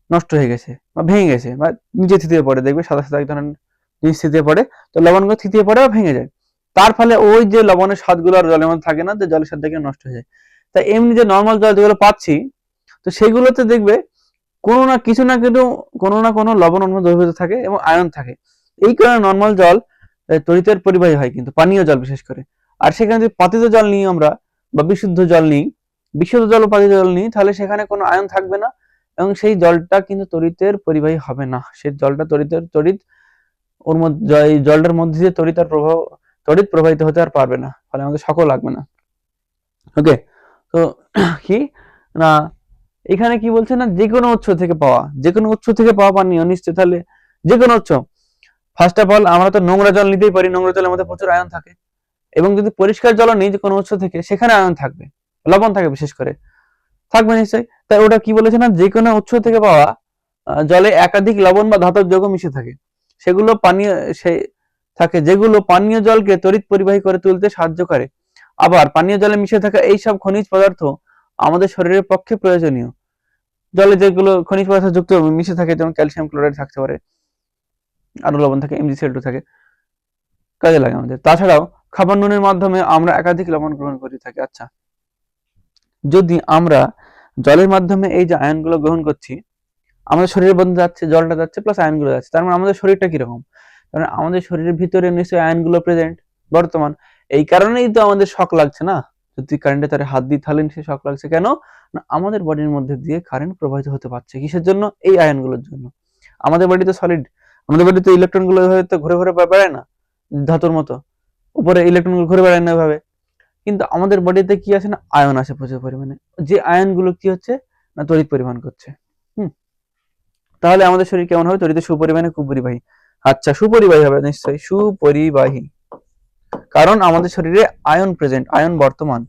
নষ্ট হয়ে গেছে বা ভেঙে গেছে বা নিচে থিতিয়ে পড়ে, দেখবে সাদা সাদা এক ধরনের জিনিস থিতিয়ে পড়ে, তো লবণগুলো থিতিয়ে পড়ে বা ভেঙে যায়। তার ফলে ওই যে লবণের স্বাদগুলো আর জলের মধ্যে থাকে না, যে জলের স্বাদ থেকে নষ্ট হয়ে যায়। তাই এমনি যে নর্মাল জল যেগুলো পাচ্ছি, তো সেগুলোতে দেখবে কোনো না কিছু না কিছু, কোনো না কোনো লবণ অন্য দ্রবীভূত থাকে এবং আয়ন থাকে। এই কারণে নর্মাল জল তড়িতের পরিবাহী হয়, কিন্তু পানীয় জল বিশেষ করে। আর সেখানে যদি পাতিত জল নিই আমরা, বা বিশুদ্ধ জল নিই, বিশুদ্ধ জল ও পাতিত জল নিই, তাহলে সেখানে কোনো আয়ন থাকবে না এবং সেই জলটা কিন্তু তড়িতের পরিবাহী হবে না। সেই জলটা তড়িৎ ওর মধ্যে, এই জলটার মধ্যে দিয়ে তড়িৎ প্রবাহিত হতে আর পারবে না, ফলে আমাদের সকল লাগবে না। ওকে, তো কি না, এখানে কি বলছে না, যে কোনো উৎস থেকে পাওয়া, যে কোনো উৎস থেকে পাওয়া পানীয় নিশ্চয়, তাহলে যে কোনো উৎস। ফার্স্ট অফ অল আমরা তো নোংরা জল নিতেই পারি, নোংরা জলের মধ্যে প্রচুর আয়ন থাকে, এবং যদি পরিষ্কার জল নিই যে কোনো উৎস থেকে, সেখানে আয়ন থাকবে, লবণ থাকে বিশেষ করে, থাকবে নিশ্চয়ই। তাই ওটা কি বলেছে না, যে কোনো উৎস থেকে পাওয়া জলে একাধিক লবণ বা ধাতব যৌগ মিশে থাকে, সেগুলো পানীয় থাকে, যেগুলো পানীয় জলকে তড়িৎ পরিবাহী করে তুলতে সাহায্য করে। আবার পানীয় জলে মিশে থাকা এই সব খনিজ পদার্থ আমাদের শরীরের পক্ষে প্রয়োজনীয়। জলে যেগুলো খনিজ পদার্থ যুক্ত মিশে থাকে, যেমন ক্যালসিয়াম ক্লোরাইড থাকতে পারে, আরো লবণ থাকে, MgCl2 থাকে, কাজে লাগে আমাদের। তাছাড়াও খাবার নুনের মাধ্যমে আমরা একাধিক লবণ গ্রহণ করে থাকি। আচ্ছা, যদি আমরা জলের মাধ্যমে এই যে আয়নগুলো গ্রহণ করছি, আমাদের শরীরের মধ্যে যাচ্ছে, জলটা যাচ্ছে প্লাস আয়নগুলো যাচ্ছে, তার মানে আমাদের শরীরটা কিরকম, কারণ আমাদের শরীরের ভিতরে নিশ্চয়ই আয়নগুলো প্রেজেন্ট বর্তমান। এই কারণেই তো আমাদের শক লাগছে না, যদি কারেন্টের তারে হাত দিই তাহলে সে শক লাগছে কেন না, আমাদের বডির মধ্যে দিয়ে কারেন্ট প্রবাহিত হতে পারছে, কিসের জন্য, এই আয়নগুলোর জন্য। আমাদের বডিতে সলিড, আমাদের বডিতে ইলেকট্রনগুলো হয়তো ঘুরে ঘুরে বেড়ায় না ধাতুর মতো, উপরে ইলেকট্রনগুলো ঘুরে বেড়ায় না এভাবে, কিন্তু আমাদের বডিতে কি আছে না, আয়ন আছে প্রচুর পরিমাণে, যে আয়নগুলো কি হচ্ছে না, তড়িৎ পরিমাণ করছে। তাহলে আমাদের শরীর কেমন হবে, তড়িৎ সুপরিমাণে কুপরিবাহী। আচ্ছা, সুপরিবাহী হবে নিশ্চয়ই, সুপরিবাহী, কারণ আমাদের শরীরে আয়ন প্রেজেন্ট, আয়ন বর্তমান,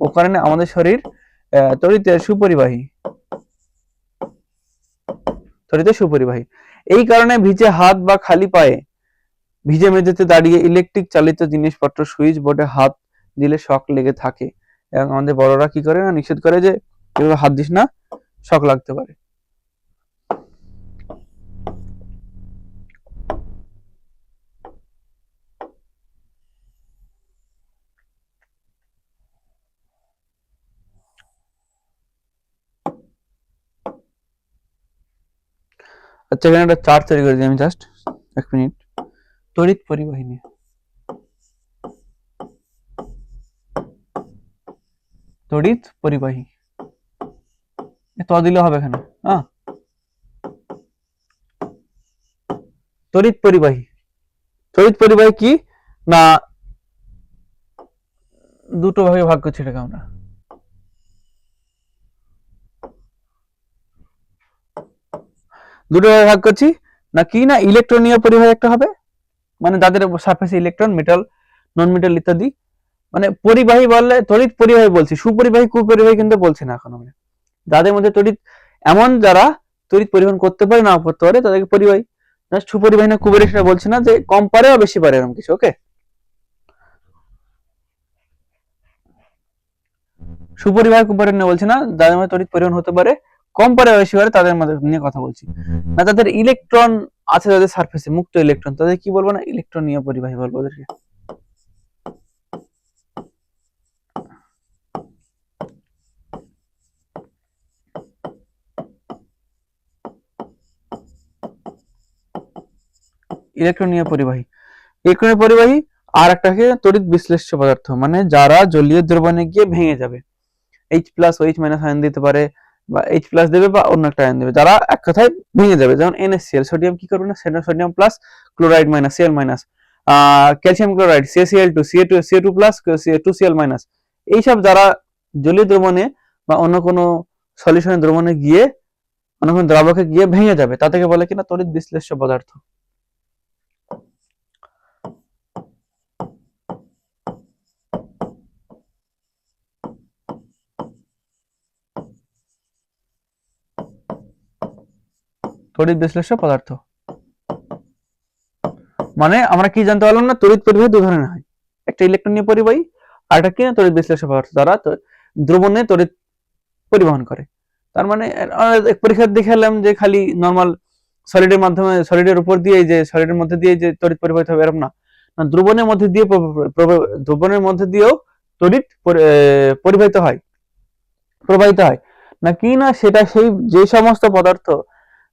ও কারণে আমাদের শরীর তড়িতের সুপরিবাহী, তড়িতের সুপরিবাহী। এই কারণে ভিজে হাত বা খালি পায়ে, ভিজে মেঝেতে দাঁড়িয়ে ইলেকট্রিক চালিত জিনিসপত্র, সুইচ বোর্ডে হাত দিলে শক লেগে থাকে, এবং আমাদের বড়রা কি করে না, নিষেধ করে যে এভাবে হাত দিস না, শক লাগতে পারে। আচ্ছা, এখানে একটা চার্ট তৈরি করে দিই আমি, জাস্ট এক মিনিট। তড়িৎ পরিবাহী নিয়ে, তড়িৎ পরিবাহী, তো দিলে হবে এখানে, হ্যাঁ, তড়িৎ পরিবাহী। তড়িৎ পরিবাহী কি না, দুটো ভাগে ভাগ করছি এটাকে আমরা, দুটো ভাগে ভাগ করছি না, কি না, ইলেকট্রনীয় পরিবাহী একটা হবে, মানে যাদের সারফেসে ইলেকট্রন, মেটাল, নন মেটাল ইত্যাদি, মানে পরিবাহী বললে তড়িৎ পরিবাহী বলছি, সুপরিবাহী কুপরিবাহী কিন্তু বলছি না এখন আমরা। যাদের মধ্যে তড়িৎ, এমন যারা তড়িৎ পরিবহন করতে পারে না করতে পারে, তাদেরকে পরিবাহী, সুপরিবাহী না কুপরিবাহী সেটা বলছি না, যে কম পারে বা বেশি পারে এরকম কিছু। ওকে, সুপরিবাহী কুপরিবাহী না বলছি না, যাদের মধ্যে তড়িৎ পরিবহন হতে পারে, কম পারে বা বেশি পারে, তাদের মধ্যে নিয়ে কথা বলছি না। তাদের ইলেকট্রন আছে, যাদের সারফেসে মুক্ত ইলেকট্রন, তাদের কি বলবো না, ইলেকট্রনীয় পরিবাহী বলবো ওদেরকে। ইলেকট্রনীয় পরিবাহী, ইলেকট্রনীয় পরিবাহী। আর একটাকে তড়িৎ বিশ্লেষ্য পদার্থ, মানে যারা জলীয় দ্রবণে গিয়ে ভেঙে যাবে, H প্লাস ও H মাইনাস আয়ন দিতে পারে, বা H প্লাস দেবে বা অন্য একটা আয়ন দেবে, যারা এক কথায় ভেঙে যাবে। যেমন NaCl, সোডিয়াম কি করবে না, sodium plus chloride minus Cl minus, calcium chloride CaCl2, Co2 plus C2Cl minus. এইসব যারা জলীয় দ্রবণে বা অন্য কোনো সলিউশনের দ্রবণে গিয়ে, অন্য কোনো দ্রাবকে গিয়ে ভেঙে যাবে, তাদেরকে বলে কিনা তড়িৎ বিশ্লেষ্য পদার্থ। তড়িৎ বিশ্লেষ্য পদার্থ মানে আমরা কি জানতে পারলাম না, তড়িৎ পরিবাহী দু ধরনের হয়, একটা ইলেকট্রনীয় পরিবাহী আর একটা কি না তড়িৎ বিশ্লেষ্য পদার্থ, যারা দ্রবণে তড়িৎ পরিবহন করে। তার মানে পরীক্ষা দেখালাম যে খালি নরমাল সলিডের মাধ্যমে, সলিডের উপর দিয়ে, যে সলিডের মধ্যে দিয়ে যে তড়িৎ পরিবাহিত হবে এরকম না, দ্রবণের মধ্যে দিয়ে, দ্রবণের মধ্যে দিয়েও তড়িৎ পরিবাহিত হয়, প্রবাহিত হয় না কি না, সেটা সেই যে সমস্ত পদার্থ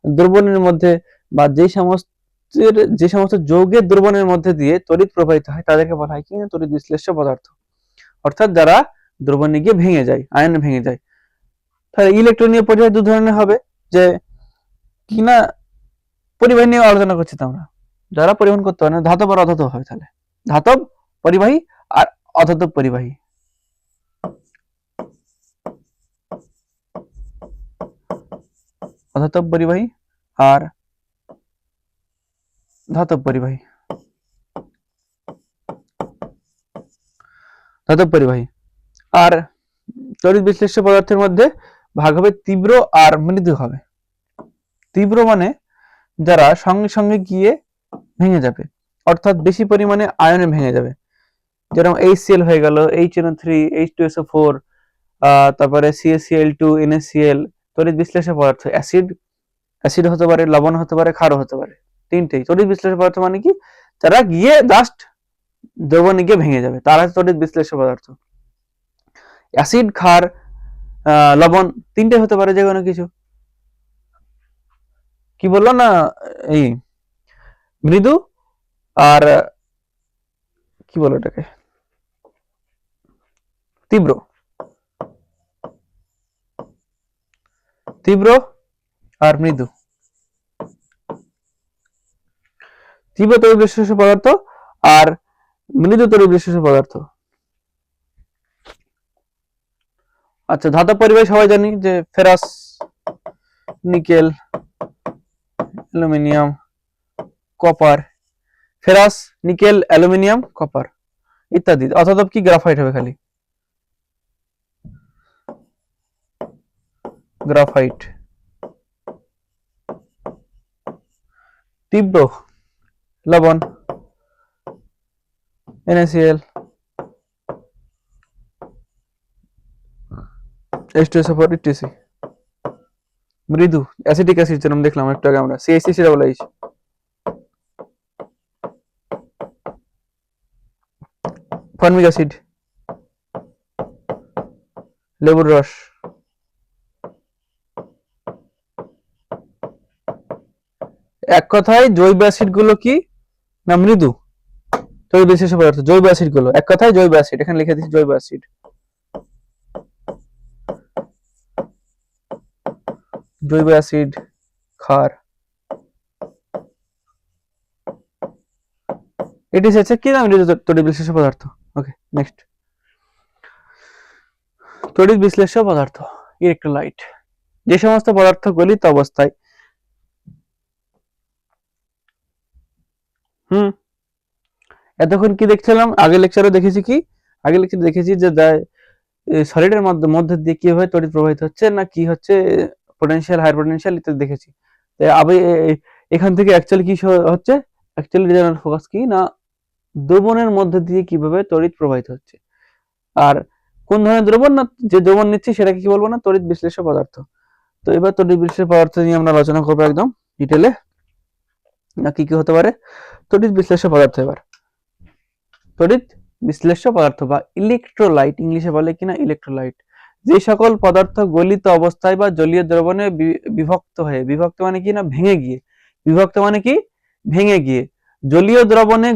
দ্রবণের মধ্যে বা যে সমস্ত যৌগের দ্রবণের মধ্যে দিয়ে তড়িৎ প্রবাহিত হয় তাদেরকে বলা হয় কি না তড়িৎ বিশ্লেষ্য পদার্থ। অর্থাৎ যারা দ্রবণে গিয়ে ভেঙে যায়, আয়নে ভেঙে যায়। তাহলে ইলেকট্রনীয় পরিবাহী দু ধরনের হবে, যে কিনা পরিবাহী নিয়ে আলোচনা করছি তো আমরা, যারা পরিবহন করতে পারে না, ধাতব আর অধাতব হবে। তাহলে ধাতব পরিবাহী আর অধাতব পরিবাহী। অধাতব পরিবাহী আর ধাতব পরিবাহী। ধাতব পরিবাহী আর তড়িৎ বিশ্লেষ্য পদার্থের মধ্যে ভাগ হবে তীব্র আর মৃদু হবে। তীব্র মানে যারা সঙ্গে সঙ্গে গিয়ে ভেঙে যাবে, অর্থাৎ বেশি পরিমাণে আয়নে ভেঙে যাবে, যেরকম HCl হয়ে গেল, HNO3, H2SO4, তারপরে CaCl2, NaCl, তড়িৎ বিশ্লেষ্য পদার্থ। অ্যাসিড হতে পারে, লবণ হতে পারে, ক্ষারও হতে পারে, তিনটেই তড়িৎ বিশ্লেষ্য পদার্থ। মানে কি, তারা গিয়ে জাস্ট দ্রবণে গিয়ে ভেঙে যাবে, তারা তড়িৎ বিশ্লেষ্য পদার্থ। অ্যাসিড, ক্ষার, লবণ তিনটে হতে পারে, যে কোনো কিছু। কি বললাম না, এই মৃদু আর কি বলো এটাকে, তীব্র। তীব্র আর মৃদু, তীব্র তড়িৎ বিশ্লেষ্য পদার্থ আর মৃদু তড়িৎ বিশ্লেষ্য পদার্থ। আচ্ছা, ধাতব পরিবাহী সবাই জানি যে ferrous, nickel, aluminium, copper. Ferrous, nickel, aluminium, copper ইত্যাদি। অধাতব কি, গ্রাফাইট হবে খালি, গ্রাফাইট। তীব্র, লবণ, NaCl, H2SO4, etc। মৃদু, অ্যাসিটিক অ্যাসিড, যেরকম দেখলাম একটু আগে আমরা, CH3COOH। ফর্মিক অ্যাসিড, লেবুর রস। এক কথায় জৈব অ্যাসিড গুলো কি না মৃদু তড়িৎ বিশ্লেষ্য পদার্থ। জৈব অ্যাসিড গুলো, এক কথায় জৈব অ্যাসিড, এখানে লিখে দিচ্ছি জৈব অ্যাসিড। জৈব অ্যাসিড, ক্ষার, এটি হচ্ছে কি না মৃদু তড়িৎ বিশ্লেষ্য পদার্থ। ওকে, নেক্সট। তড়িৎ বিশ্লেষ্য পদার্থ, ইলেকট্রোলাইট, যে সমস্ত পদার্থ গলিত অবস্থায় এতক্ষণ কি দেখছিলাম, আগের লেকচারে দেখেছি কি, আগের লেকচারে দেখেছি যে সলিডের মধ্যে দিয়ে কিভাবে তড়িৎ প্রবাহিত হচ্ছে, না কি হচ্ছে, পোটেনশিয়াল, হায়ার পোটেনশিয়াল ইত্যাদি দেখেছি। আবার এখান থেকে অ্যাকচুয়ালি কি হচ্ছে, অ্যাকচুয়ালি জেনারেল ফোকাস কি না দ্রবণের মধ্যে দিয়ে কিভাবে তড়িৎ প্রবাহিত হচ্ছে, আর কোন ধরনের দ্রবণ, না যে দ্রবণ নিচ্ছি সেটাকে কি বলবো না তড়িৎ বিশ্লেষ্য পদার্থ। তো এবার তড়িৎ বিশ্লেষ্য পদার্থ নিয়ে আমরা আলোচনা করবো একদম ডিটেলে, না কি কি হতে পারে তড়িৎ বিশ্লেষ্য পদার্থ। এবার তড়িৎ বিশ্লেষ্য পদার্থ বা ইলেকট্রোলাইট, ইংলিশে বলে কিনা ইলেকট্রোলাইট, যে সকল পদার্থ গলিত অবস্থায় বা জলীয় দ্রবণে বিভক্ত হয়ে, বিভক্ত মানে কি না ভেঙে গিয়ে, বিভক্ত মানে কি ভেঙে গিয়ে, জলীয় দ্রবণে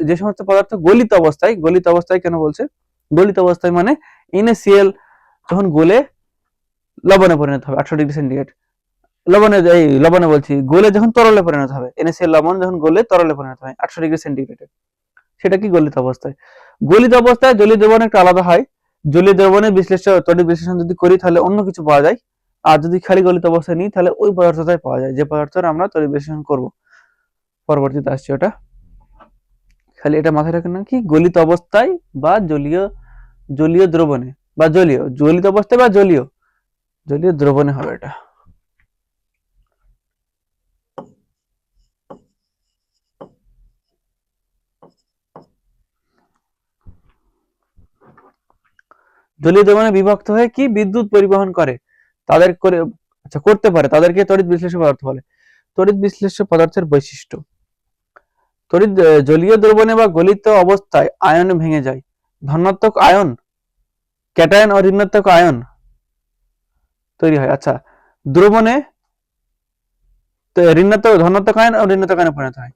যে সমস্ত পদার্থ গলিত অবস্থায়, গলিত অবস্থায় কেন বলছে গলিত অবস্থায়, মানে NaCl যখন গলে লবণে পরিণত হবে 800°C। লবণে বলছি, গলে যখন তরলে পরিণত হবে, NaCl লবণ যখন গলে তরলে পরিণত হয় 800°C, সেটা কি গলিত অবস্থায়। গলিত অবস্থায় জলীয় দ্রবণ একটা আলাদা হয়। জলীয় দ্রবণের তড়িৎ বিশ্লেষণ যদি করি তাহলে অন্য কিছু পাওয়া যায়, আর যদি খালি গলিত অবস্থায় নিই তাহলে ওই পদার্থটাই পাওয়া যায় যে পদার্থের আমরা তড়িৎ বিশ্লেষণ করব। পরবর্তীতে আসছে ওটা, খালি এটা মাথায় রাখেন না কি গলিত অবস্থায় বা জলীয় দ্রবণে বা গলিত অবস্থায় বা জলীয় দ্রবণে হবে এটা। জলীয় দ্রবণে বিভক্ত হয়ে কি বিদ্যুৎ পরিবহন করে, তাদের করে করতে পারে, তাদেরকে তড়িৎ বিশ্লেষ্য পদার্থ বলে। তড়িৎ বিশ্লেষ্য পদার্থের বৈশিষ্ট্য। জলীয় দ্রবণে বা গলিত অবস্থায় আয়নে ভেঙে যায়। ধনাত্মক আয়ন, ক্যাটায়ন ও ঋণাত্মক আয়ন তৈরি হয়। আচ্ছা, দ্রবণে ধনাত্মক আয়ন ও ঋণাত্মক আয়নে পরিণত হয়।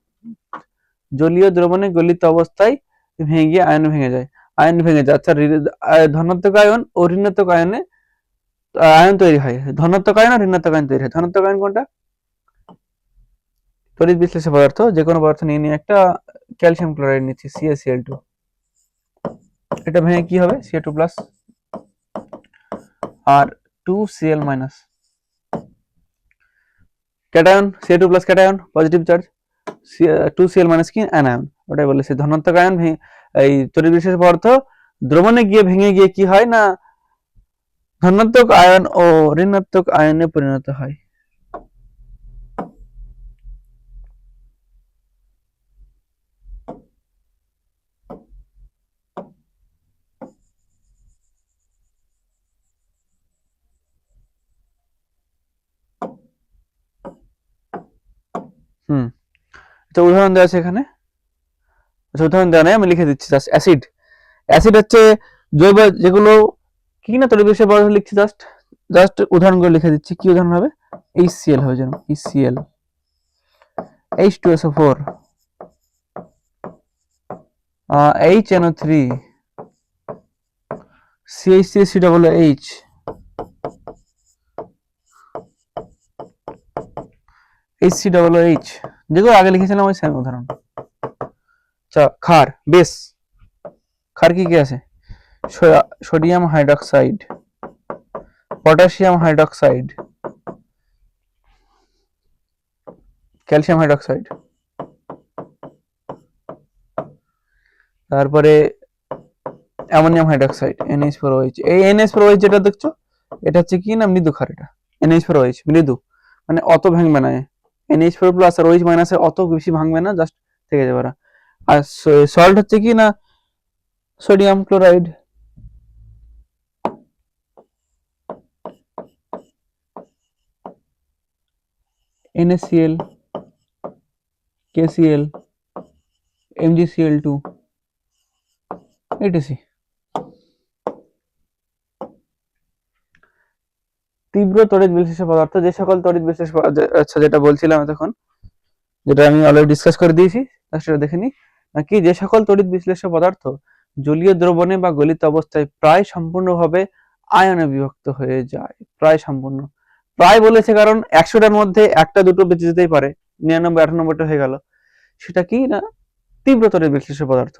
জলীয় দ্রবণে গলিত অবস্থায় ভেঙে গিয়ে আয়ন ভেঙে যায়। আচ্ছা, ধনাত্মক আয়ন ও ঋণাত্মক আয়নে আয়ন তৈরি হয়। ধনাত্মক আয়ন আর ঋণাত্মক আয়ন তৈরি হয়। ধনাত্মক আয়ন কোনটা? তড়িৎ বিশ্লেষ্য পদার্থ, যে কোনো পদার্থ নিয়ে একটা ক্যালসিয়াম ক্লোরাইড নিচ্ছি CaCl2, এটা ভেঙে কি হবে Ca2+ আর 2Cl-। Cation Ca2+ cation, positive charge, 2Cl- কি অ্যানায়ন, ওটাই বলেছে ধনাত্মক আয়ন। এই তড়িৎ বিশ্লেষ্য পদার্থ দ্রবণে গিয়ে ভেঙে গিয়ে কি হয় না ধনাত্মক আয়ন ও ঋণাত্মক আয়নে পরিণত হয়। তো উদাহরণ দেওয়া আছে এখানে, উদাহরণ দেওয়া নেই, আমি লিখে দিচ্ছি। অ্যাসিড হচ্ছে জৈব যেগুলো কি না তড়িৎ বিশ্লেষ্য পদার্থ লিখছি, জাস্ট উদাহরণগুলো লিখে দিচ্ছি। কি উদাহরণ হবে? HCl হবে, যেন HCl, H2SO4, HNO3, CH3COOH, HCOOH, যেগুলো আগে লিখেছিলাম ওই সেম উদাহরণ। আচ্ছা, ক্ষার, বেস, ক্ষার কি কি আছে? Sodium hydroxide, potassium hydroxide, calcium hydroxide, তারপরে অ্যামোনিয়াম হাইড্রক্সাইড NH4OH। এই NH4OH যেটা দেখছো এটা হচ্ছে কি না মৃদু ক্ষার। এটা NH4OH মৃদু, মানে অত ভাঙবে না। NH4+ আর OH- অত বেশি ভাঙবে না, জাস্ট থেকে যাবে। আর সল্ট হচ্ছে কি না sodium chloride, NaCl, KCl, MgCl2, etc। তীব্র তড়িৎ বিশ্লেষ্য পদার্থ, যে সকল তড়িৎ বিশ্লেষ্য, আচ্ছা যেটা বলছিলাম তখন, যেটা আমি অলরেডি ডিসকাস করে দিয়েছি, সেটা দেখে নি নাকি। যে সকল তড়িৎ বিশ্লেষ্য পদার্থ জলীয় দ্রবণে বা গলিত অবস্থায় প্রায় সম্পূর্ণভাবে আয়নে বিভক্ত হয়ে যায়। প্রায় সম্পূর্ণ, প্রায় বলেছে কারণ 100টার মধ্যে একটা দুটো বেঁচে যেতেই পারে, 99-98টা হয়ে গেল, সেটা কি না তীব্র তড়িৎ বিশ্লেষ্য পদার্থ।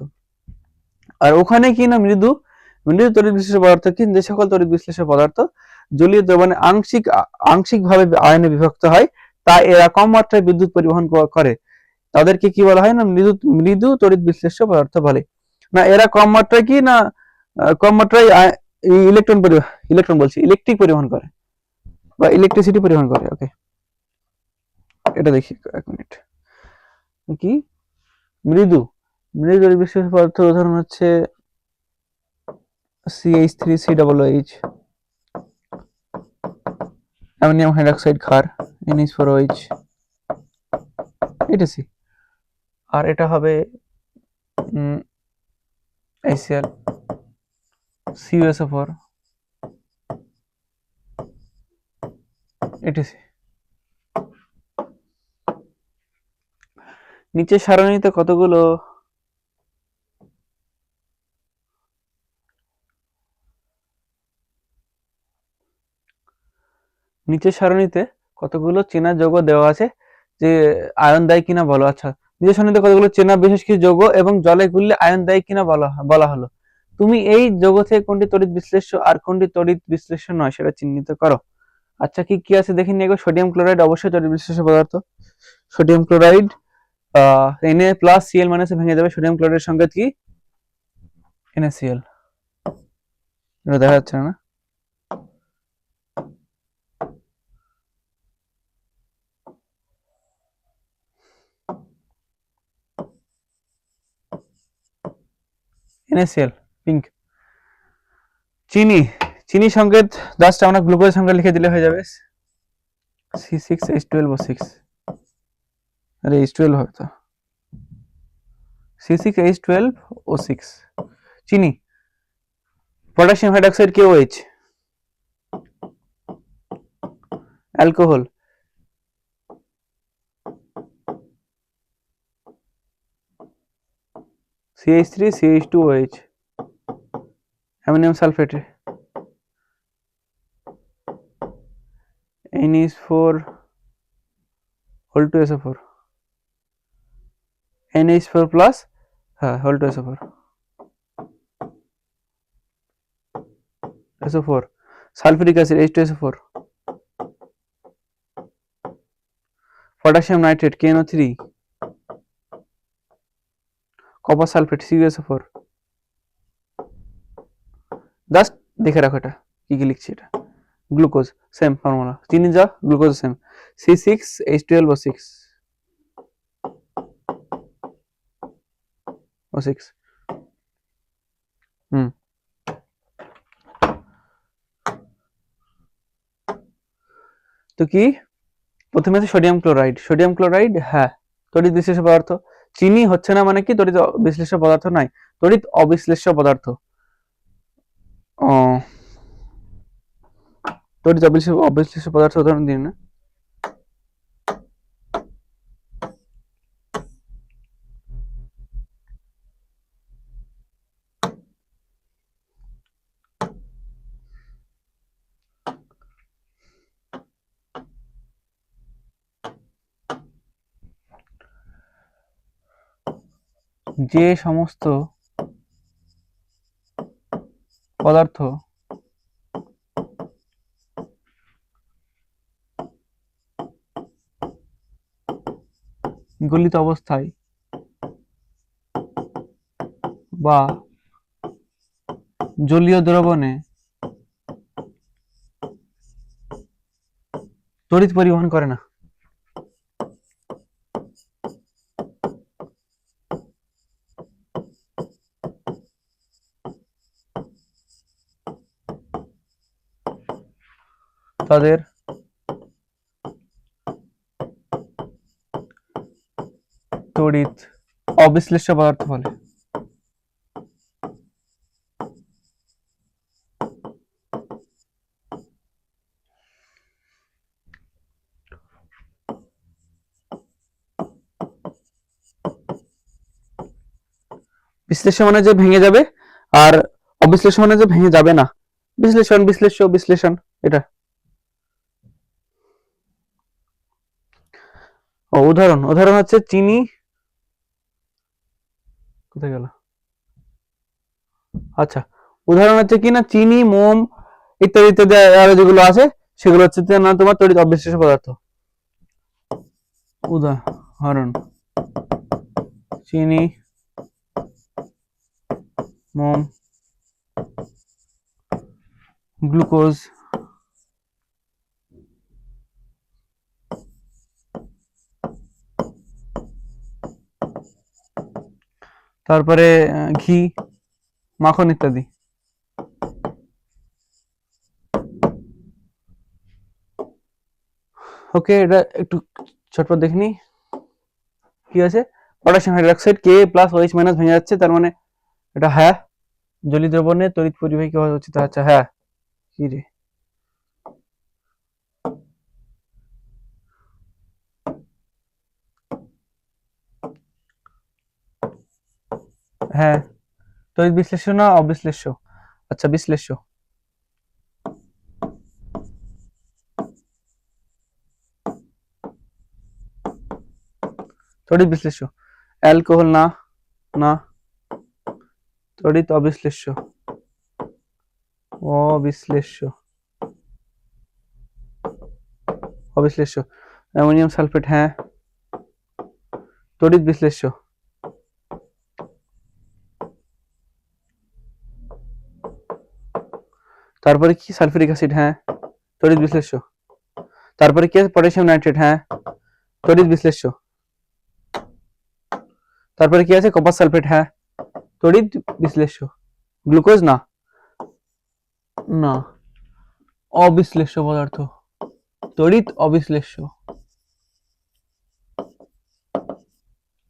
আর ওখানে কি না মৃদু তড়িৎ বিশ্লেষ্য পদার্থ কি, যে সকল তড়িৎ বিশ্লেষ্য পদার্থ জলীয় দ্রবণে আংশিকভাবে আয়নে বিভক্ত হয়, তা এরা কম মাত্রায় বিদ্যুৎ পরিবহন করে, তাদেরকে কি বলা হয় না মৃদু তড়িৎ বিশ্লেষ্য পদার্থ বলে। না এরা কম মাত্রায় কি না কম মাত্রায় ইলেকট্রিক পরিবহন করে বা ইলেকট্রিসিটি পরিবহন করে। ওকে, এটা দেখি এক মিনিট। কি মৃদু তড়িৎ বিশ্লেষ্য পদার্থ উদাহরণ হচ্ছে CH3COOH, অ্যামোনিয়াম হাইড্রক্সাইড ক্ষার, NH4OH, etc। আর এটা হবে HCl, CuSO4, etc। নিচে সারণীতে কতগুলো নিচের সারণীতে কতগুলো চেনা যৌগ দেওয়া আছে, যে আয়ন দেয় কিনা বলো। আচ্ছা, নিচের সারণীতে কতগুলো চেনা বিশেষ কিছু যৌগ এবং জলে গুললে আয়ন দেয় কিনা বলা হলো। তুমি এই যৌগ থেকে কোনটি তড়িৎ বিশ্লেষ্য আর কোনটি তড়িৎ বিশ্লেষ্য নয় সেটা চিহ্নিত করো। আচ্ছা, কি কি আছে দেখে নিয়ে। সোডিয়াম ক্লোরাইড অবশ্যই তড়িৎ বিশ্লেষ্য পদার্থ। সোডিয়াম ক্লোরাইড Na+Cl- এ ভেঙে যাবে। সোডিয়াম ক্লোরাইডের সংকেত কি? NaCl। এটা দেখা যাচ্ছে না? NaCl pink. চিনি, চিনি সংকেত জাস্ট আমরা গ্লুকোজের সংকেত লিখে দিলে হয়ে যাবে, C6H12O6। আরে H12 হবে তো, C6H12O6 চিনি। Potassium hydroxide KOH alcohol. CH3CH2OH ammonium sulphate. NH4 whole 2SO4 NH4 plus হ্যাঁ whole 2SO4 SO4 sulphuric acid H2SO4 potassium nitrate KNO3 copper sulphate CuSO4। Just দেখে রাখো এটা কি কি লিখছি। এটা গ্লুকোজ সেম ফর্মুলা, চিনি যা গ্লুকোজ সেম, C6H12O6 O6। তো কি প্রথমে আছে সোডিয়াম ক্লোরাইড। সোডিয়াম ক্লোরাইড হ্যাঁ তড়িৎ বিশ্লেষ্য পদার্থ। চিনি হচ্ছে না মানে কি তড়িৎ বিশ্লেষ্য পদার্থ নাই, তড়িৎ অবিশ্লেষ্য পদার্থ। ও তড়িৎ অবিশ্লেষ্য পদার্থ উদাহরণ দিন না। যে সমস্ত পদার্থ গলিত অবস্থায় বা জলীয় দ্রবণে তড়িৎ পরিবহন করে না, তাদের তড়িৎ অবিশ্লেষ্য পদার্থ বলে। বিশ্লেষ্য মানে যে ভেঙে যাবে, আর অবিশ্লেষ্য মানে যে ভেঙে যাবে না। বিশ্লেষণ বিশ্লেষ্য বিশ্লেষণ এটা। উদাহরণ, উদাহরণ হচ্ছে চিনি, কোথায় গেল? আচ্ছা, উদাহরণ হচ্ছে কি না চিনি, মোম ইত্যাদি ইত্যাদি আরো যেগুলো আছে সেগুলো হচ্ছে না তোমার তড়িৎ অবিশ্লেষ্য পদার্থ। উদাহরণ চিনি, মোম, গ্লুকোজ, তারপরে ঘি, মাখন ইত্যাদি। ওকে, এটা একটু ঝটপট দেখে নি কি আছে। পটাশিয়াম হাইড্রোক্সাইড Ka+OH- ভেঙে যাচ্ছে, তার মানে এটা হ্যাঁ জলীয় দ্রবণে তড়িৎ পরিবাহী হওয়া উচিত। আচ্ছা হ্যাঁ কি রে, হ্যাঁ তড়িৎ বিশ্লেষ্য না অবিশ্লেষ্য? আচ্ছা বিশ্লেষ্য। তড়িৎ বিশ্লেষ্য। অ্যালকোহল না, না। তড়িৎ অবিশ্লেষ্য, অবিশ্লেষ্য, অবিশ্লেষ্য। অ্যামোনিয়াম সালফেট, হ্যাঁ। তড়িৎ বিশ্লেষ্য। তারপরে কি? সালফিউরিক অ্যাসিড, হ্যাঁ। তড়িৎ বিশ্লেষ্য। তারপরে কি আছে? পটাশিয়াম নাইট্রেট, হ্যাঁ। তড়িৎ বিশ্লেষ্য। তারপরে কি আছে? কপার সালফেট, হ্যাঁ। তড়িৎ বিশ্লেষ্য। গ্লুকোজ না, না, অবিশ্লেষ্য পদার্থ, তড়িৎ অবিশ্লেষ্য।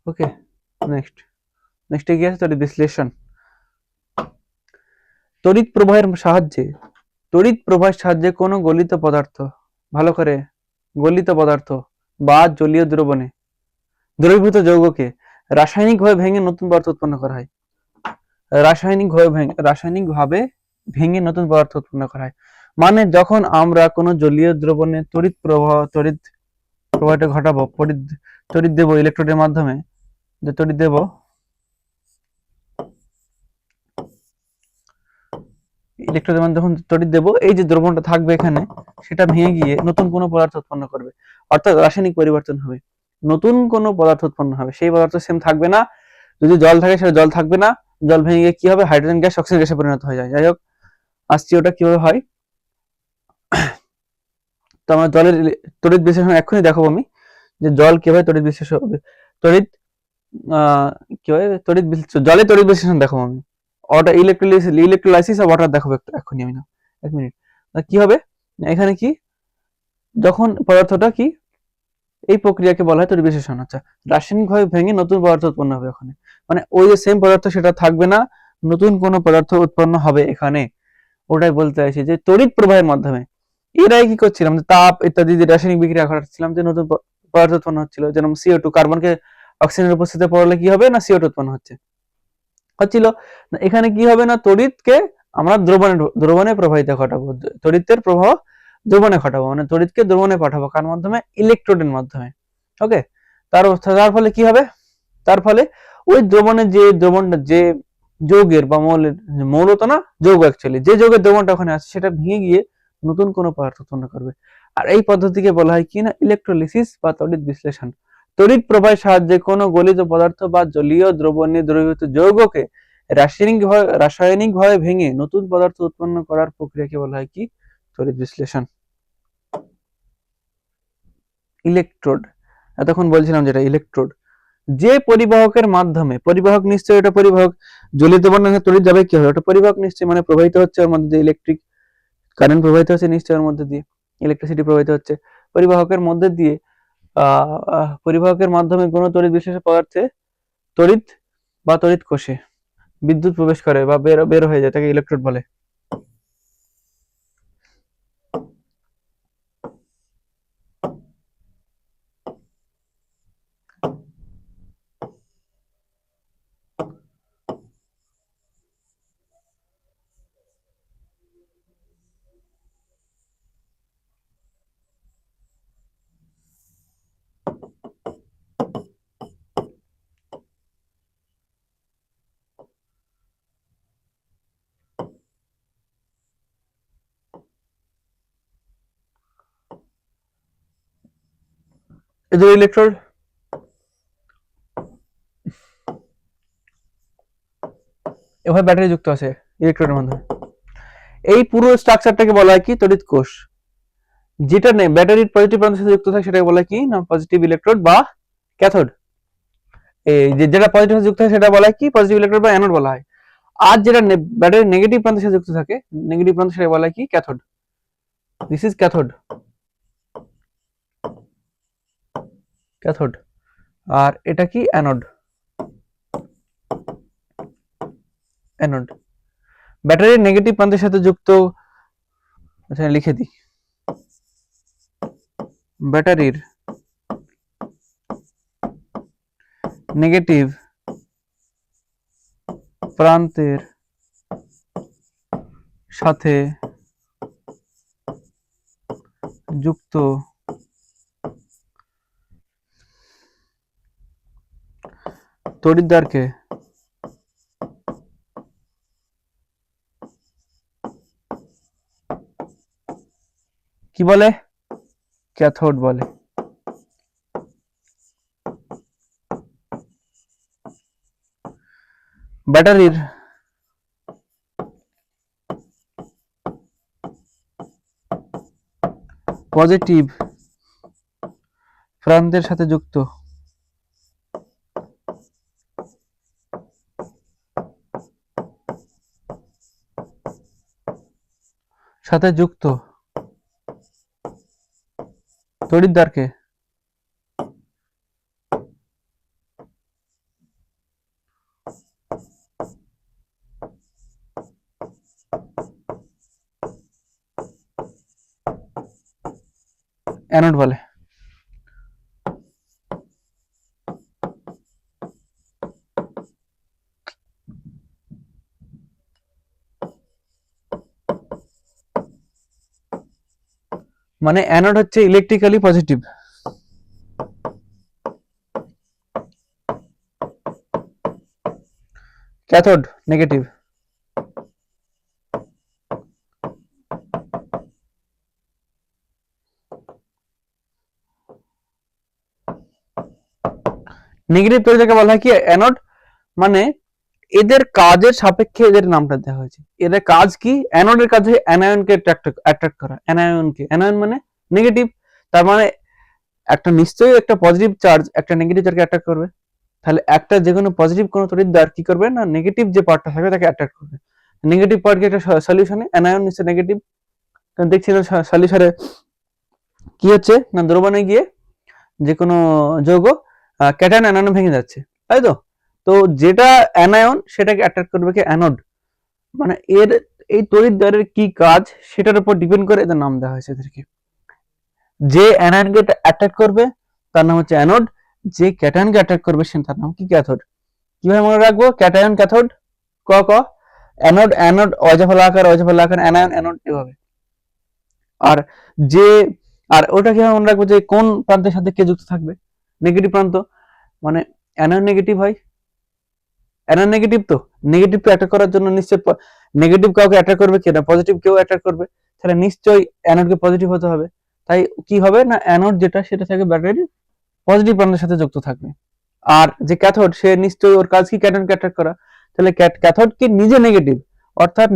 ওকে, নেক্সট। নেক্সটে কি আছে? তড়িৎ বিশ্লেষণ। তড়িৎ প্রবাহের সাহায্যে, তড়িৎ প্রবাহের সাহায্যে কোনো গলিত পদার্থ, ভালো করে, গলিত পদার্থ বা জলীয় দ্রবণে দ্রবীভূত যৌগকে রাসায়নিকভাবে ভেঙে নতুন পদার্থ উৎপন্ন করা হয়। রাসায়নিকভাবে ভেঙে নতুন পদার্থ উৎপন্ন করা হয়। মানে যখন আমরা কোনো জলীয় দ্রবণে তড়িৎ প্রবাহটা ঘটাবো, তড়িৎ দেব ইলেকট্রোডের মাধ্যমে, যে তড়িৎ দেব, ইলেকট্রোডের মাধ্যমে যখন তড়িৎ দেব, এই যে দ্রবণটা থাকবে এখানে, সেটা ভেঙে গিয়ে নতুন কোনো পদার্থ উৎপন্ন করবে। অর্থাৎ রাসায়নিক পরিবর্তন হবে, নতুন কোনো পদার্থ উৎপন্ন হবে। সেই পদার্থ সেম থাকবে না। যদি জল থাকে সেটা জল থাকবে না, জল ভেঙে গিয়ে কি হবে? হাইড্রোজেন গ্যাস অক্সিজেন গ্যাসে পরিণত হয়ে যায়। যাই হোক, আসছি ওটা কিভাবে হয়। তো আমরা জলের তড়িৎ বিশ্লেষণ এক্ষুনি দেখাবো আমি, যে জল কিভাবে তড়িৎ বিশ্লেষণ হবে। তড়িৎ কিভাবে তড়িৎ বিশ্লেষণ, জলে তড়িৎ বিশ্লেষণ দেখাবো আমি। ওয়াটার ইলেকট্রোলাইসিস অফ ওয়াটার দেখাবো এক্ষুনি আমি, না, এক মিনিট। কি হবে এখানে? কি, যখন পদার্থটা কি, এই প্রক্রিয়াকে বলা হয় তড়িৎ বিশ্লেষণ। আচ্ছা, রাসায়নিকভাবে ভেঙে নতুন পদার্থ উৎপন্ন হবে ওখানে, মানে ওই যে সেম পদার্থ সেটা থাকবে না, নতুন কোনো পদার্থ উৎপন্ন হবে এখানে। ওটাই বলতে চাইছি যে তড়িৎ প্রবাহের মাধ্যমে এরাই কি করছিলাম, যে তাপ ইত্যাদি যে রাসায়নিক বিক্রিয়া ঘটাচ্ছিলাম, যে নতুন পদার্থ উৎপন্ন হচ্ছিল। যেমন CO2, কার্বনকে অক্সিজেনের উপস্থিতিতে পড়লে কি হবে? না CO2 উৎপন্ন হচ্ছিল। এখানে কি হবে? না তড়িৎকে আমরা দ্রবণে প্রবাহিত ঘটাবো, তড়িতের প্রবাহ দ্রবণে ঘটাবো, মানে তড়িৎকে দ্রবণে পাঠাবো। কার মাধ্যমে? ইলেকট্রোডের মাধ্যমে। ওকে, তার ফলে কি হবে? তার ফলে ওই দ্রবণটা যে যৌগের বা মৌল তো না, যৌগ অ্যাকচুয়ালি, যে যৌগের দ্রবণটা ওখানে আছে সেটা ভেঙে গিয়ে নতুন কোনো পদার্থ উৎপন্ন করবে। আর এই পদ্ধতিকে বলা হয় কি না? ইলেকট্রোলিসিস বা তড়িৎ বিশ্লেষণ। তড়িৎ প্রবাহের সাহায্যে কোনো গলিত পদার্থ বা জলীয় দ্রবণে দ্রবীভূত যৌগকে রাসায়নিকভাবে ভেঙে নতুন পদার্থ উৎপন্ন করার প্রক্রিয়াকে বলা হয় কি? তড়িৎ বিশ্লেষণ। ইলেকট্রোড, এতক্ষণ বলছিলাম যেটা ইলেকট্রোড, যে পরিবাহকের মাধ্যমে, পরিবাহক নিশ্চয়ই এটা পরিবাহক, জলীয় দ্রবণে তড়িৎ যাবে কি হবে? ওটা পরিবাহক নিশ্চয়ই, মানে প্রবাহিত হচ্ছে ওর মধ্যে দিয়ে ইলেকট্রিক কারেন্ট প্রবাহিত হচ্ছে নিশ্চয়ই, ওর মধ্যে দিয়ে ইলেকট্রিসিটি প্রবাহিত হচ্ছে পরিবাহকের মধ্যে দিয়ে। পরিবাহকের মাধ্যমে কোনো তড়িৎ বিশেষ পদার্থে তড়িৎ বা তড়িৎ কোষে বিদ্যুৎ প্রবেশ করে বা বের হয়ে যায়, তাকে ইলেকট্রোড বলে। এই যে ইলেকট্রোড, এভাবে ব্যাটারি যুক্ত আছে ইলেকট্রোডের মাধ্যমে। এই পুরো স্ট্রাকচারটাকে বলা হয় কি? তড়িৎ কোষ। যেটা নেই ব্যাটারির পজিটিভ প্রান্তের সাথে যুক্ত থাকে সেটাকে বলা হয় কি? না, পজিটিভ ইলেকট্রোড বা ক্যাথোড। এই যেটা পজিটিভ সাথে যুক্ত থাকে সেটা বলা হয় কি? পজিটিভ ইলেকট্রোড বা অ্যানোড বলা হয়। আর যেটা ব্যাটারির নেগেটিভ প্রান্তের সাথে যুক্ত থাকে, নেগেটিভ প্রান্ত, সেটা বলা হয় কি? Cathode. This is cathode, cathode. আর এটা কি? Anode, anode. ব্যাটারির নেগেটিভ প্রান্তের সাথে যুক্ত, আচ্ছা লিখে দিই, ব্যাটারির নেগেটিভ প্রান্তের সাথে যুক্ত তড়িৎদ্বারকে কি বলে? ক্যাথোড বলে। ব্যাটারির পজিটিভ প্রান্তের সাথে যুক্ত তড়িৎদ্বারকে অ্যানোড বলে। মানে অ্যানোড হচ্ছে electrically positive, cathode negative. Negative তড়িৎকে বলা হয় কি অ্যানোড। মানে এদের কাজের সাপেক্ষে এদের নামটা দেওয়া হয়েছে। এদের কাজ কি? অ্যানোডের কাজ হয় অ্যানায়নকে অ্যাট্রাক্ট করা। অ্যানায়ন মানে নেগেটিভ। তার মানে একটা নিশ্চয়ই একটা পজিটিভ চার্জ একটা নেগেটিভ চার্জকে অ্যাট্রাক্ট করবে। তাহলে একটা যে কোনো পজিটিভ কোনো তড়িৎদ্বার কি করবে না নেগেটিভ যে পার্টটা থাকবে তাকে অ্যাট্রাক্ট করবে। নেগেটিভ পার্টকে একটা সলিউশনে অ্যানায়ন নিশ্চয় নেগেটিভ। কারণ দেখছিলাম সলিউশনে কি হচ্ছে না দ্রবণে গিয়ে যে কোনো যৌগ ক্যাটায়ন অ্যানায়ন ভেঙে যাচ্ছে, তাই তো? তো যেটা অ্যানায়ন সেটাকে অ্যাট্রাক্ট করবে কি অ্যানোড। মানে এর এই তড়িৎদ্বারের কি কাজ সেটার উপর ডিপেন্ড করে এদের নাম দেওয়া হয়েছে এদেরকে। যে অ্যানায়নকে অ্যাট্রাক্ট করবে তার নাম হচ্ছে অ্যানোড, যে ক্যাটায়নকে অ্যাট্রাক্ট করবে সে তার নাম কি ক্যাথোড। কিভাবে মনে রাখবো? ক্যাটায়ন ক্যাথোড, ক ক অ্যানোড অ্যানোড অজফলা আকার অ্যানায়ন অ্যানোড এভাবে। আর যে আর ওটা কিভাবে মনে রাখবো যে কোন প্রান্তের সাথে কে যুক্ত থাকবে? নেগেটিভ প্রান্ত। মানে অ্যানায়ন নেগেটিভ হয়, অ্যানায়ন নেগেটিভ তো নেগেটিভকে অ্যাটাক করার জন্য নিশ্চয় নেগেটিভ কাউকে অ্যাটাক করবে কি না পজিটিভ কেউ অ্যাটাক করবে, তাহলে নিশ্চয়ই অ্যানোডকে পজিটিভ হতে হবে। তাই কি হবে না অ্যানোড যেটা সেটা থাকে ব্যাটারির পজিটিভ প্রান্তের সাথে যুক্ত থাকবে। আর যে ক্যাথোড সে নিশ্চয়ই ওর কাজ কি ক্যাটায়নকে অ্যাটাক করা। তাহলে ক্যাথোড কি নিজে নেগেটিভ, অর্থাৎ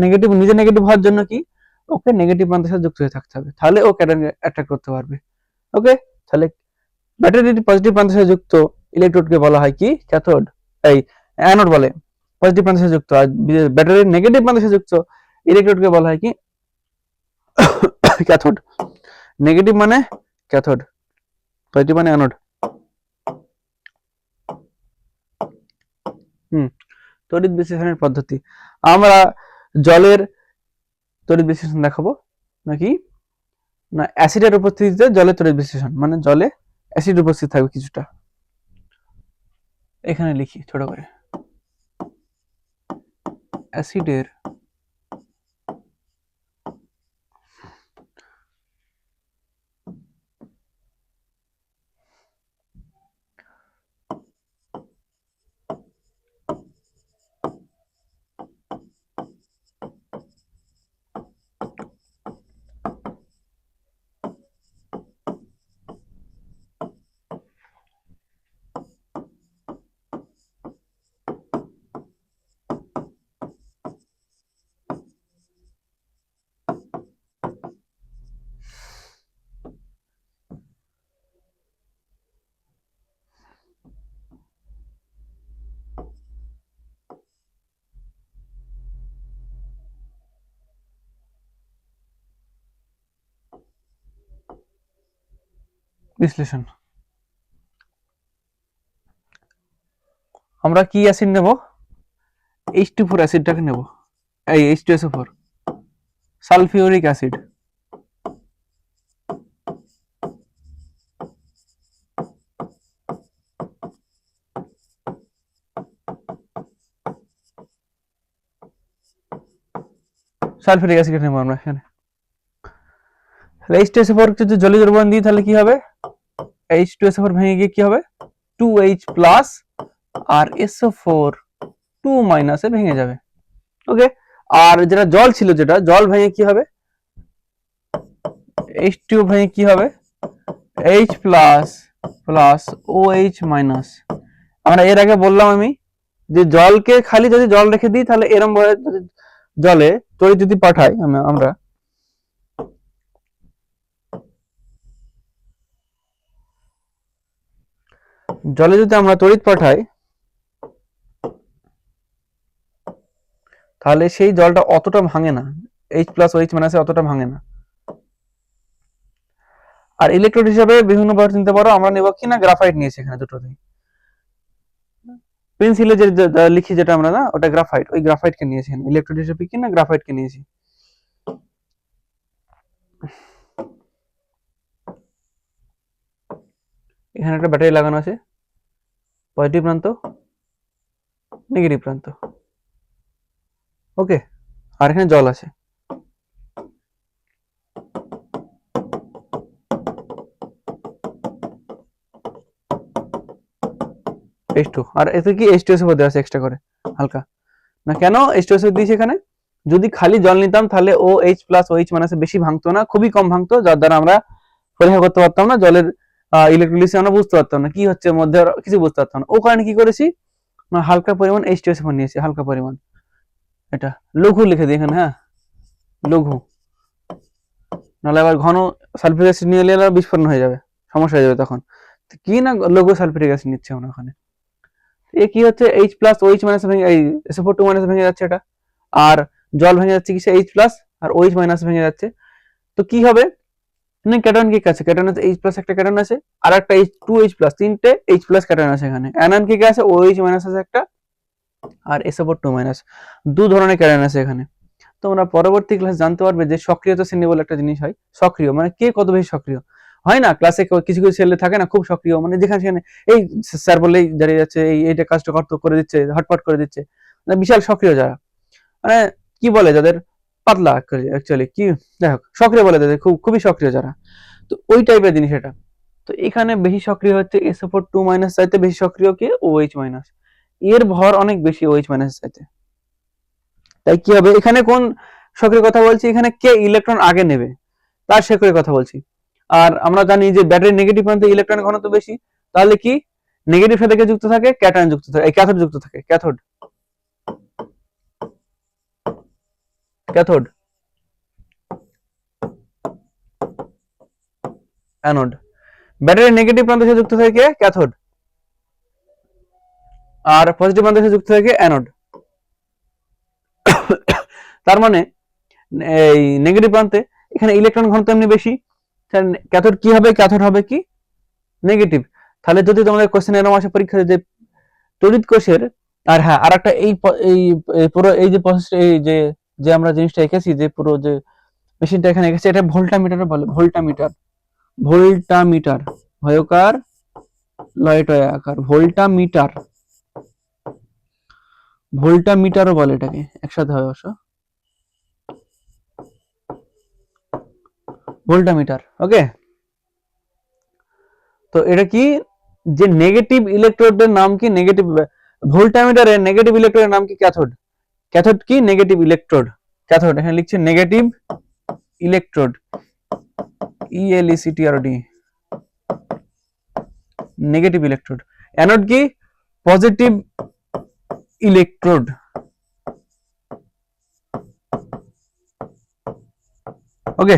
নিজে নেগেটিভ হওয়ার জন্য কি ওকে নেগেটিভ প্রান্তের সাথে যুক্ত হয়ে থাকতে হবে, তাহলে ও ক্যাটায়নকে অ্যাটাক করতে পারবে। ওকে, তাহলে ব্যাটারির পজিটিভ প্রান্তের সাথে যুক্ত ইলেকট্রোডকে বলা হয় কি ক্যাথোড, এই অ্যানোড বলে। পজিটিভ প্রান্তের সাথে যুক্ত আর ব্যাটারির নেগেটিভ প্রান্তের সাথে যুক্ত ইলেকট্রোডকে বলা হয় কি ক্যাথোড। নেগেটিভ মানে ক্যাথোড, পজিটিভ মানে অ্যানোড। তড়িৎ বিশ্লেষণের পদ্ধতি। আমরা জলের তড়িৎ বিশ্লেষণ দেখাবো নাকি না অ্যাসিডের উপস্থিতিতে জলের তড়িৎ বিশ্লেষণ, মানে জলে অ্যাসিড উপস্থিত থাকবে কিছুটা। এখানে লিখি ছোট করে অ্যাসিডের বিশ্লেষণ। আমরা কি অ্যাসিড নেব? H2 অ্যাসিডটাকে নেব, এই H2SO4 sulphuric acid. Sulphuric acid নেব আমরা এখানে। H2SO4 যদি জলে দ্রবণ দিই তাহলে কি হবে? H2SO4 ভেঙে গিয়ে কি হবে? 2H+ আর SO4 2 মাইনাসে ভেঙে যাবে। ওকে, আর যেটা জল ছিল, যেটা জল ভেঙে কি হবে, H2 ভেঙে কি হবে, H plus plus OH minus. আমরা এর আগে বললাম আমি যে জলকে খালি যদি জল রেখে দিই তাহলে এরকম ভাবে জলে তড়িৎ যদি পাঠাই আমরা জলে যদি আমরা তড়িৎ পাঠাই তাহলে সেই জলটা অতটা ভাঙে না, H প্লাস OH মাইনাসে অতটা ভাঙে না। আর ইলেকট্রোড হিসাবে বিভিন্ন ভাবে চিনতে পারো, আমরা নেব কি না গ্রাফাইট নিয়েছি এখানে দুটোতেই। পেন্সিলে যে লিখি যেটা আমরা না, ওটা গ্রাফাইট, ওই গ্রাফাইটকে নিয়েছি ইলেকট্রোড হিসেবে কি না গ্রাফাইটকে নিয়েছি। এখানে একটা ব্যাটারি লাগানো আছে, পজিটিভ প্রান্ত নেগেটিভ প্রান্ত। ওকে, আর এখানে জল আছে। H2, আর এতে কি H2SO4 দেওয়া আছে এক্সট্রা করে হালকা না, কেন H2SO4 দিয়েছি এখানে, যদি খালি জল নিতাম তাহলে OH প্লাস OH মাইনাসে বেশি ভাঙতো না, খুবই কম ভাঙতো, যার দ্বারা আমরা পরীক্ষা করতে পারতাম না জলের ইলেকট্রোলিসিস, আমরা বুঝতে পারতাম না কি হচ্ছে মধ্যে, কিছু বুঝতে পারতাম না। ও কারণে কি করেছি, হালকা পরিমাণ H2SO4 নিয়েছি, হালকা পরিমাণ, এটা লঘু লিখে দিই এখানে, হ্যাঁ লঘু, নাহলে আবার ঘন সালফিউরিক অ্যাসিড নিয়ে এলে বিস্ফোরণ হয়ে যাবে, সমস্যা হয়ে যাবে তখন। কি না লঘু সালফিউরিক অ্যাসিড নিচ্ছে আমরা ওখানে। এ কি হচ্ছে, H প্লাস OH মাইনাস ভেঙে, এই SO4 2 মাইনাস ভেঙে যাচ্ছে এটা, আর জল ভেঙে যাচ্ছে কিসে, H প্লাস, আর OH মাইনাস ভেঙে যাচ্ছে। তো কি হবে না, ক্যাটায়ন কি আছে, ক্যাটায়ন আছে H প্লাস, একটা ক্যাটায়ন আছে, আর একটা H2H প্লাস, তিনটে H প্লাস ক্যাটায়ন আছে এখানে। অ্যানায়ন কি আছে, OH মাইনাস আছে একটা, আর SO4 2 মাইনাস, দু ধরনের ক্যাটায়ন আছে এখানে। তোমরা পরবর্তী ক্লাস জানতে পারবে যে সক্রিয়তা শ্রেণী বলে একটা জিনিস হয়, সক্রিয় মানে কে কত বেশি সক্রিয় হয় না, ক্লাসে কিছু কিছু ছেলে থাকে না খুব সক্রিয়, মানে যেখানে সেখানে এই স্যার বললেই দাঁড়িয়ে যাচ্ছে, এইটা কাজটা করে দিচ্ছে, হটপট করে দিচ্ছে, মানে বিশাল সক্রিয় যারা, মানে কি বলে যাদের পাতলা অ্যাকচুয়ালি, কি যাই হোক সক্রিয় বলে যাদের খুবই সক্রিয় যারা, তো ওই টাইপের জিনিস এটা। তো এখানে বেশি সক্রিয় হচ্ছে SO4 2 মাইনাস চাইতে বেশি সক্রিয় কি OH মাইনাস, এর ভর অনেক বেশি OH মাইনাস চাইতে। তাই কি হবে, এখানে কোন সক্রিয় কথা বলছি, এখানে কে ইলেকট্রন আগে নেবে তার সক্রিয় কথা বলছি। আর আমরা জানি যে ব্যাটারি নেগেটিভ প্রান্তে ইলেকট্রন ঘনত্ব বেশি, তাহলে কি নেগেটিভ সাথে যুক্ত থাকে, ক্যাটায়ন যুক্ত থাকে, এই ক্যাথোড যুক্ত থাকে, cathode cathode anode. Battery negative প্রান্তের সাথে যুক্ত থাকে ক্যাথোড, আর পজিটিভ প্রান্তের সাথে যুক্ত থাকে অ্যানোড। তার মানে এই নেগেটিভ প্রান্তে এখানে ইলেকট্রন ঘনত্ব এমনি বেশি, ক্যাথোড কি হবে, ক্যাথোড হবে কি নেগেটিভ। তাহলে যদি তোমাদের কোশ্চেন এরকম আসে পরীক্ষা যে তড়িৎ কোষের, আর হ্যাঁ আর একটা এই পুরো এই যে প্রসেস, এই যে যে আমরা জিনিসটা এঁকেছি, যে পুরো যে মেশিনটা এখানে এঁকেছি, এটা ভোল্টামিটার বলে, ভোল্টামিটার, ভোল্টামিটার ভয়কার লয়টয় আকার, ভোল্টামিটার, ভোল্টামিটারও বলে এটাকে, একসাথে হয় অবশ্য, ভোল্টামিটার। ওকে, তো এটা কি, যে নেগেটিভ ইলেকট্রোডের নাম কি, নেগেটিভ ভোল্টামিটারের নেগেটিভ ইলেকট্রোডের নাম কি ক্যাথোড, ক্যাথোড কি নেগেটিভ ইলেকট্রোড, ক্যাথোড এখানে লিখছে negative electrode, ELECTROD, negative electrode. Anode কি পজিটিভ ইলেকট্রোড, ওকে,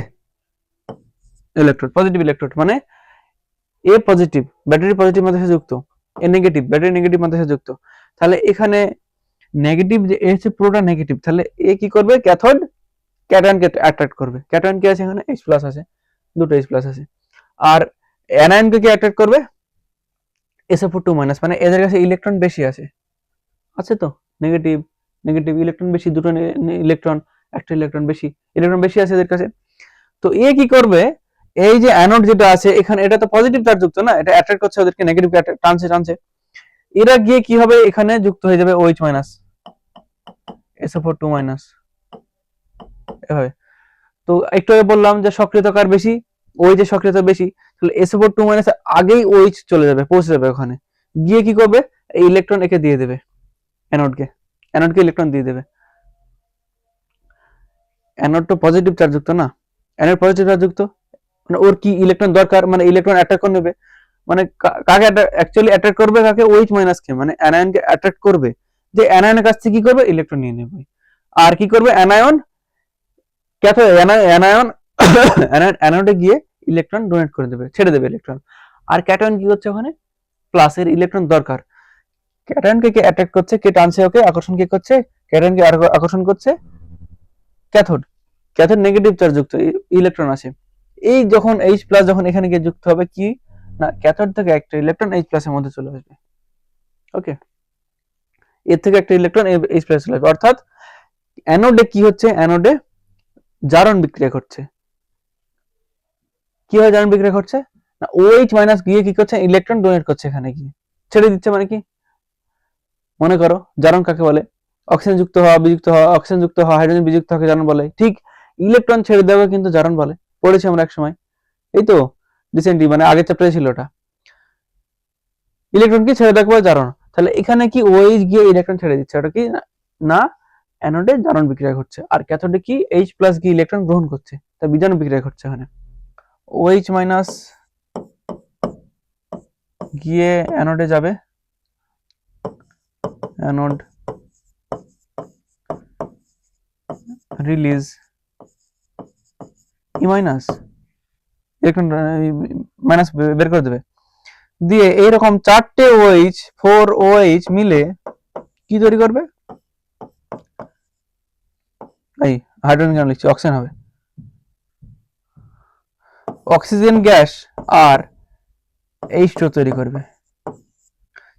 ইলেকট্রোড পজিটিভ ইলেকট্রোড মানে এ পজিটিভ, ব্যাটারি পজিটিভ মাধ্যমে যুক্ত, এ নেগেটিভ, ব্যাটারি নেগেটিভ মাধ্যমে যুক্ত। তাহলে এখানে নেগেটিভ যে এ হচ্ছে পুরোটা নেগেটিভ, তাহলে এ কি করবে, ক্যাথোড ক্যাটায়নকে অ্যাট্রাক্ট করবে, ক্যাটায়ন কি আছে এখানে H প্লাস আছে, দুটো H প্লাস আছে, আর অ্যানায়নকে কি অ্যাট্রাক্ট করবে SO4 2 মাইনাস, মানে এদের কাছে ইলেকট্রন বেশি আছে, আছে তো নেগেটিভ নেগেটিভ ইলেকট্রন বেশি, দুটো ইলেকট্রন, একটা ইলেকট্রন বেশি আছে এদের কাছে। তো এ কি করবে, এই যে অ্যানোড যেটা আছে এখানে, এটা তো পজিটিভ চার্জ যুক্ত না, এটা অ্যাট্রাক্ট করছে ওদেরকে, নেগেটিভ টানছে, এরা গিয়ে কি হবে, এখানে যুক্ত হয়ে যাবে OH মাইনাস, SO4 2 মাইনাস, এভাবে। তো একটু আগে বললাম যে সক্রিয়তা কার বেশি, ওই যে সক্রিয়তা বেশি, তাহলে SO4 2 মাইনাস আগেই OH চলে যাবে, পৌঁছে যাবে ওখানে, গিয়ে কি করবে এই ইলেকট্রন একে দিয়ে দেবে, অ্যানোডকে ইলেকট্রন দিয়ে দেবে। অ্যানোড তো পজিটিভ চার্জ যুক্ত না, অ্যানোড পজিটিভ চার্জ যুক্ত, মানে ওর কি ইলেকট্রন দরকার, মানে ইলেকট্রন অ্যাটাক করে নেবে, মানে কাকে অ্যাকচুয়ালি অ্যাটাক করবে, কাকে OH মাইনাস কে, মানে অ্যানায়নকে অ্যাট্রাক্ট করবে, যে অ্যানায়নের কাছ থেকে কি করবে, ইলেকট্রন নিয়ে নেবে। আর কি করবে অ্যানায়ন, ক্যাথোড অ্যানায়ন অ্যানোডে গিয়ে ইলেকট্রন ডোনেট করে দেবে, ছেড়ে দেবে ইলেকট্রন। আর ক্যাটায়ন কি করছে, ওখানে প্লাসের ইলেকট্রন দরকার, ক্যাটায়নকে কে অ্যাট্রাক্ট করছে, কে টানছে ওকে, আকর্ষণ কে করছে, ক্যাটায়নকে আকর্ষণ করছে ক্যাথোড, নেগেটিভ চার্জ যুক্ত ইলেকট্রন আছে। এই যখন H প্লাস যখন এখানে গিয়ে যুক্ত হবে কি না, ক্যাথোড থেকে একটা ইলেকট্রন H প্লাস এর মধ্যে চলে আসবে। ওকে, এর থেকে একটা ইলেকট্রন H প্লাস চলে আসবে, অর্থাৎ অ্যানোডে কি হচ্ছে, অ্যানোডে জারণ বিক্রিয়া ঘটছে। কি হয় জারণ বিক্রিয়া ঘটছে না, OH মাইনাস গিয়ে কি করছে, ইলেকট্রন ডোনেট করছে, এখানে গিয়ে ছেড়ে দিচ্ছে। মানে কি, মনে করো জারণ কাকে বলে, অক্সিজেন যুক্ত হওয়া, বিযুক্ত হওয়া, অক্সিজেন যুক্ত হওয়া, হাইড্রোজেন বিযুক্ত হওয়াকে জারণ বলে। ঠিক ইলেকট্রন ছেড়ে দেওয়া কিন্তু জারণ বলে, পড়েছি আমরা এক সময়, এই তো রিসেন্টলি, মানে আগের চ্যাপ্টারে ছিল ওটা, ইলেকট্রন কি ছেড়ে দেওয়া জারণ। তাহলে এখানে কি OH গিয়ে ইলেকট্রন ছেড়ে দিচ্ছে, ওটা কি না অ্যানোডে জারণ বিক্রিয়া ঘটছে, আর ক্যাথোডে কি H প্লাস গিয়ে ইলেকট্রন গ্রহণ করছে, তা বিজারণ বিক্রিয়া ঘটছে। এখানে OH মাইনাস গিয়ে অ্যানোডে যাবে, অ্যানোড রিলিজ ই মাইনাস, ইলেকট্রন মাইনাস বের করে দেবে, দিয়ে এইরকম 4টে OH 4 OH মিলে কি তৈরি করবে, এই হাইড্রোজেন কেন লিখছি, অক্সিজেন হবে, অক্সিজেন গ্যাস আর H2 তৈরি করবে।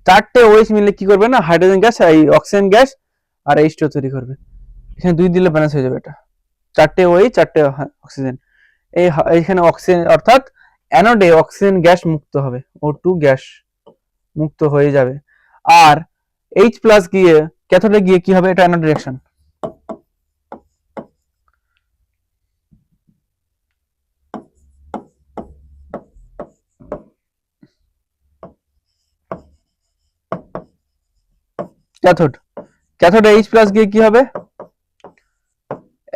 4টে OH মিলে কি করবে না, হাইড্রোজেন গ্যাস, এই অক্সিজেন গ্যাস আর H2 তৈরি করবে। এখানে 2 দিলে ব্যালেন্স হয়ে যাবে, এটা 4টে OH 4টে অক্সিজেন, এইখানে অক্সিজেন, অর্থাৎ অ্যানোডে অক্সিজেন গ্যাস মুক্ত হবে, O2 গ্যাস মুক্ত হয়ে যাবে। আর H প্লাস গিয়ে ক্যাথোডে গিয়ে কি হবে, এটা অ্যানোড রিঅ্যাকশন। ক্যাথোডে H প্লাস গিয়ে কি হবে,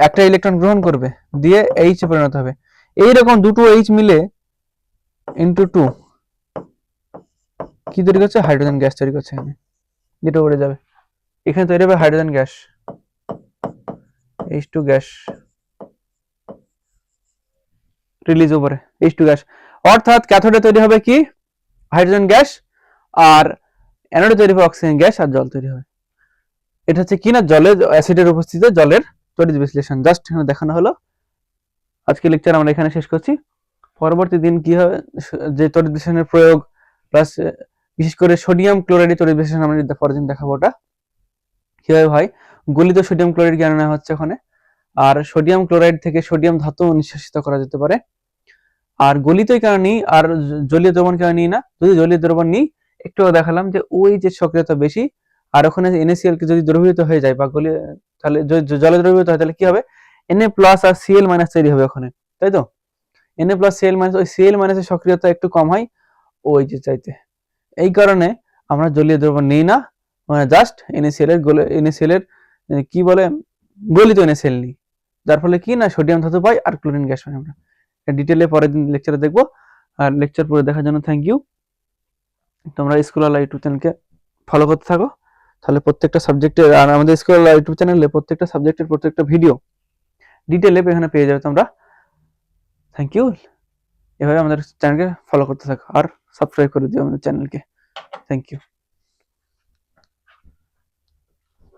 একটা ইলেকট্রন গ্রহণ করবে, দিয়ে H এ পরিণত হবে। এইরকম দুটো H মিলে ইনটু 2 কি তৈরি করছে, হাইড্রোজেন গ্যাস তৈরি করছে, এখানে যেটা উড়ে যাবে, এখানে তৈরি হবে hydrogen gas, H2 gas release উপরে, H2 গ্যাস। অর্থাৎ ক্যাথোডে তৈরি হবে কি, হাইড্রোজেন গ্যাস, আর অ্যানোডে তৈরি হবে অক্সিজেন গ্যাস আর জল তৈরি হবে। এটা হচ্ছে কিনা জলের অ্যাসিডের উপস্থিতিতে জলের তড়িৎ বিশ্লেষণ, জাস্ট এখানে দেখানো হলো। আজকে লেকচার আমরা এখানে শেষ করছি। পরবর্তী দিন কি হবে, যে তড়িৎ বিশ্লেষণের প্রয়োগ প্লাস বিশেষ করে সোডিয়াম ক্লোরাইডের তড়িৎ বিশ্লেষণ আমরা পরের দিন দেখাবো, ওটা কিভাবে হয়। গলিত সোডিয়াম ক্লোরাইড জ্ঞান নেওয়া হচ্ছে ওখানে, আর সোডিয়াম ক্লোরাইড থেকে সোডিয়াম ধাতু নিষ্কাশিত করা যেতে পারে। আর গলিত কেন নিই, আর জলীয় দ্রবণ কেন নিই না, যদি জলীয় দ্রবণ নিই একটু দেখালাম যে ওই যে সক্রিয়তা বেশি, আর ওখানে NaCl কে যদি দ্রবীভূত হয়ে যায় বা গলি, তাহলে জলে দ্রবীভূত হয়, তাহলে কি হবে, Na প্লাস আর Cl মাইনাস তৈরি হবে ওখানে, তাই তো। Na প্লাস Cl মাইনাস, ওই Cl মাইনাসের সক্রিয়তা একটু কম হয় ওই যে চাইতে, এই কারণে আমরা জলীয় দ্রবণ নিই না, মানে জাস্ট NaCl এর কি বলে গলিত NaCl নিই, যার ফলে কি না সোডিয়াম ধাতু পাই আর ক্লোরিন গ্যাস পাই আমরা। ডিটেইলে পরের দিন লেকচারে দেখবো। আর লেকচার পুরো দেখার জন্য থ্যাংক ইউ। তোমরা স্কুলার ইউটিউব চ্যানেলকে ফলো করতে থাকো, তাহলে প্রত্যেকটা সাবজেক্টের, আর আমাদের স্কুলার ইউটিউব চ্যানেলে প্রত্যেকটা সাবজেক্টের প্রত্যেকটা ভিডিও ডিটেইলে এখানে পেয়ে যাবে তোমরা। Thank you. এভাবে আমাদের চ্যানেলকে ফলো করতে থাকো আর সাবস্ক্রাইব করে দিও আমাদের চ্যানেলকে। Thank you.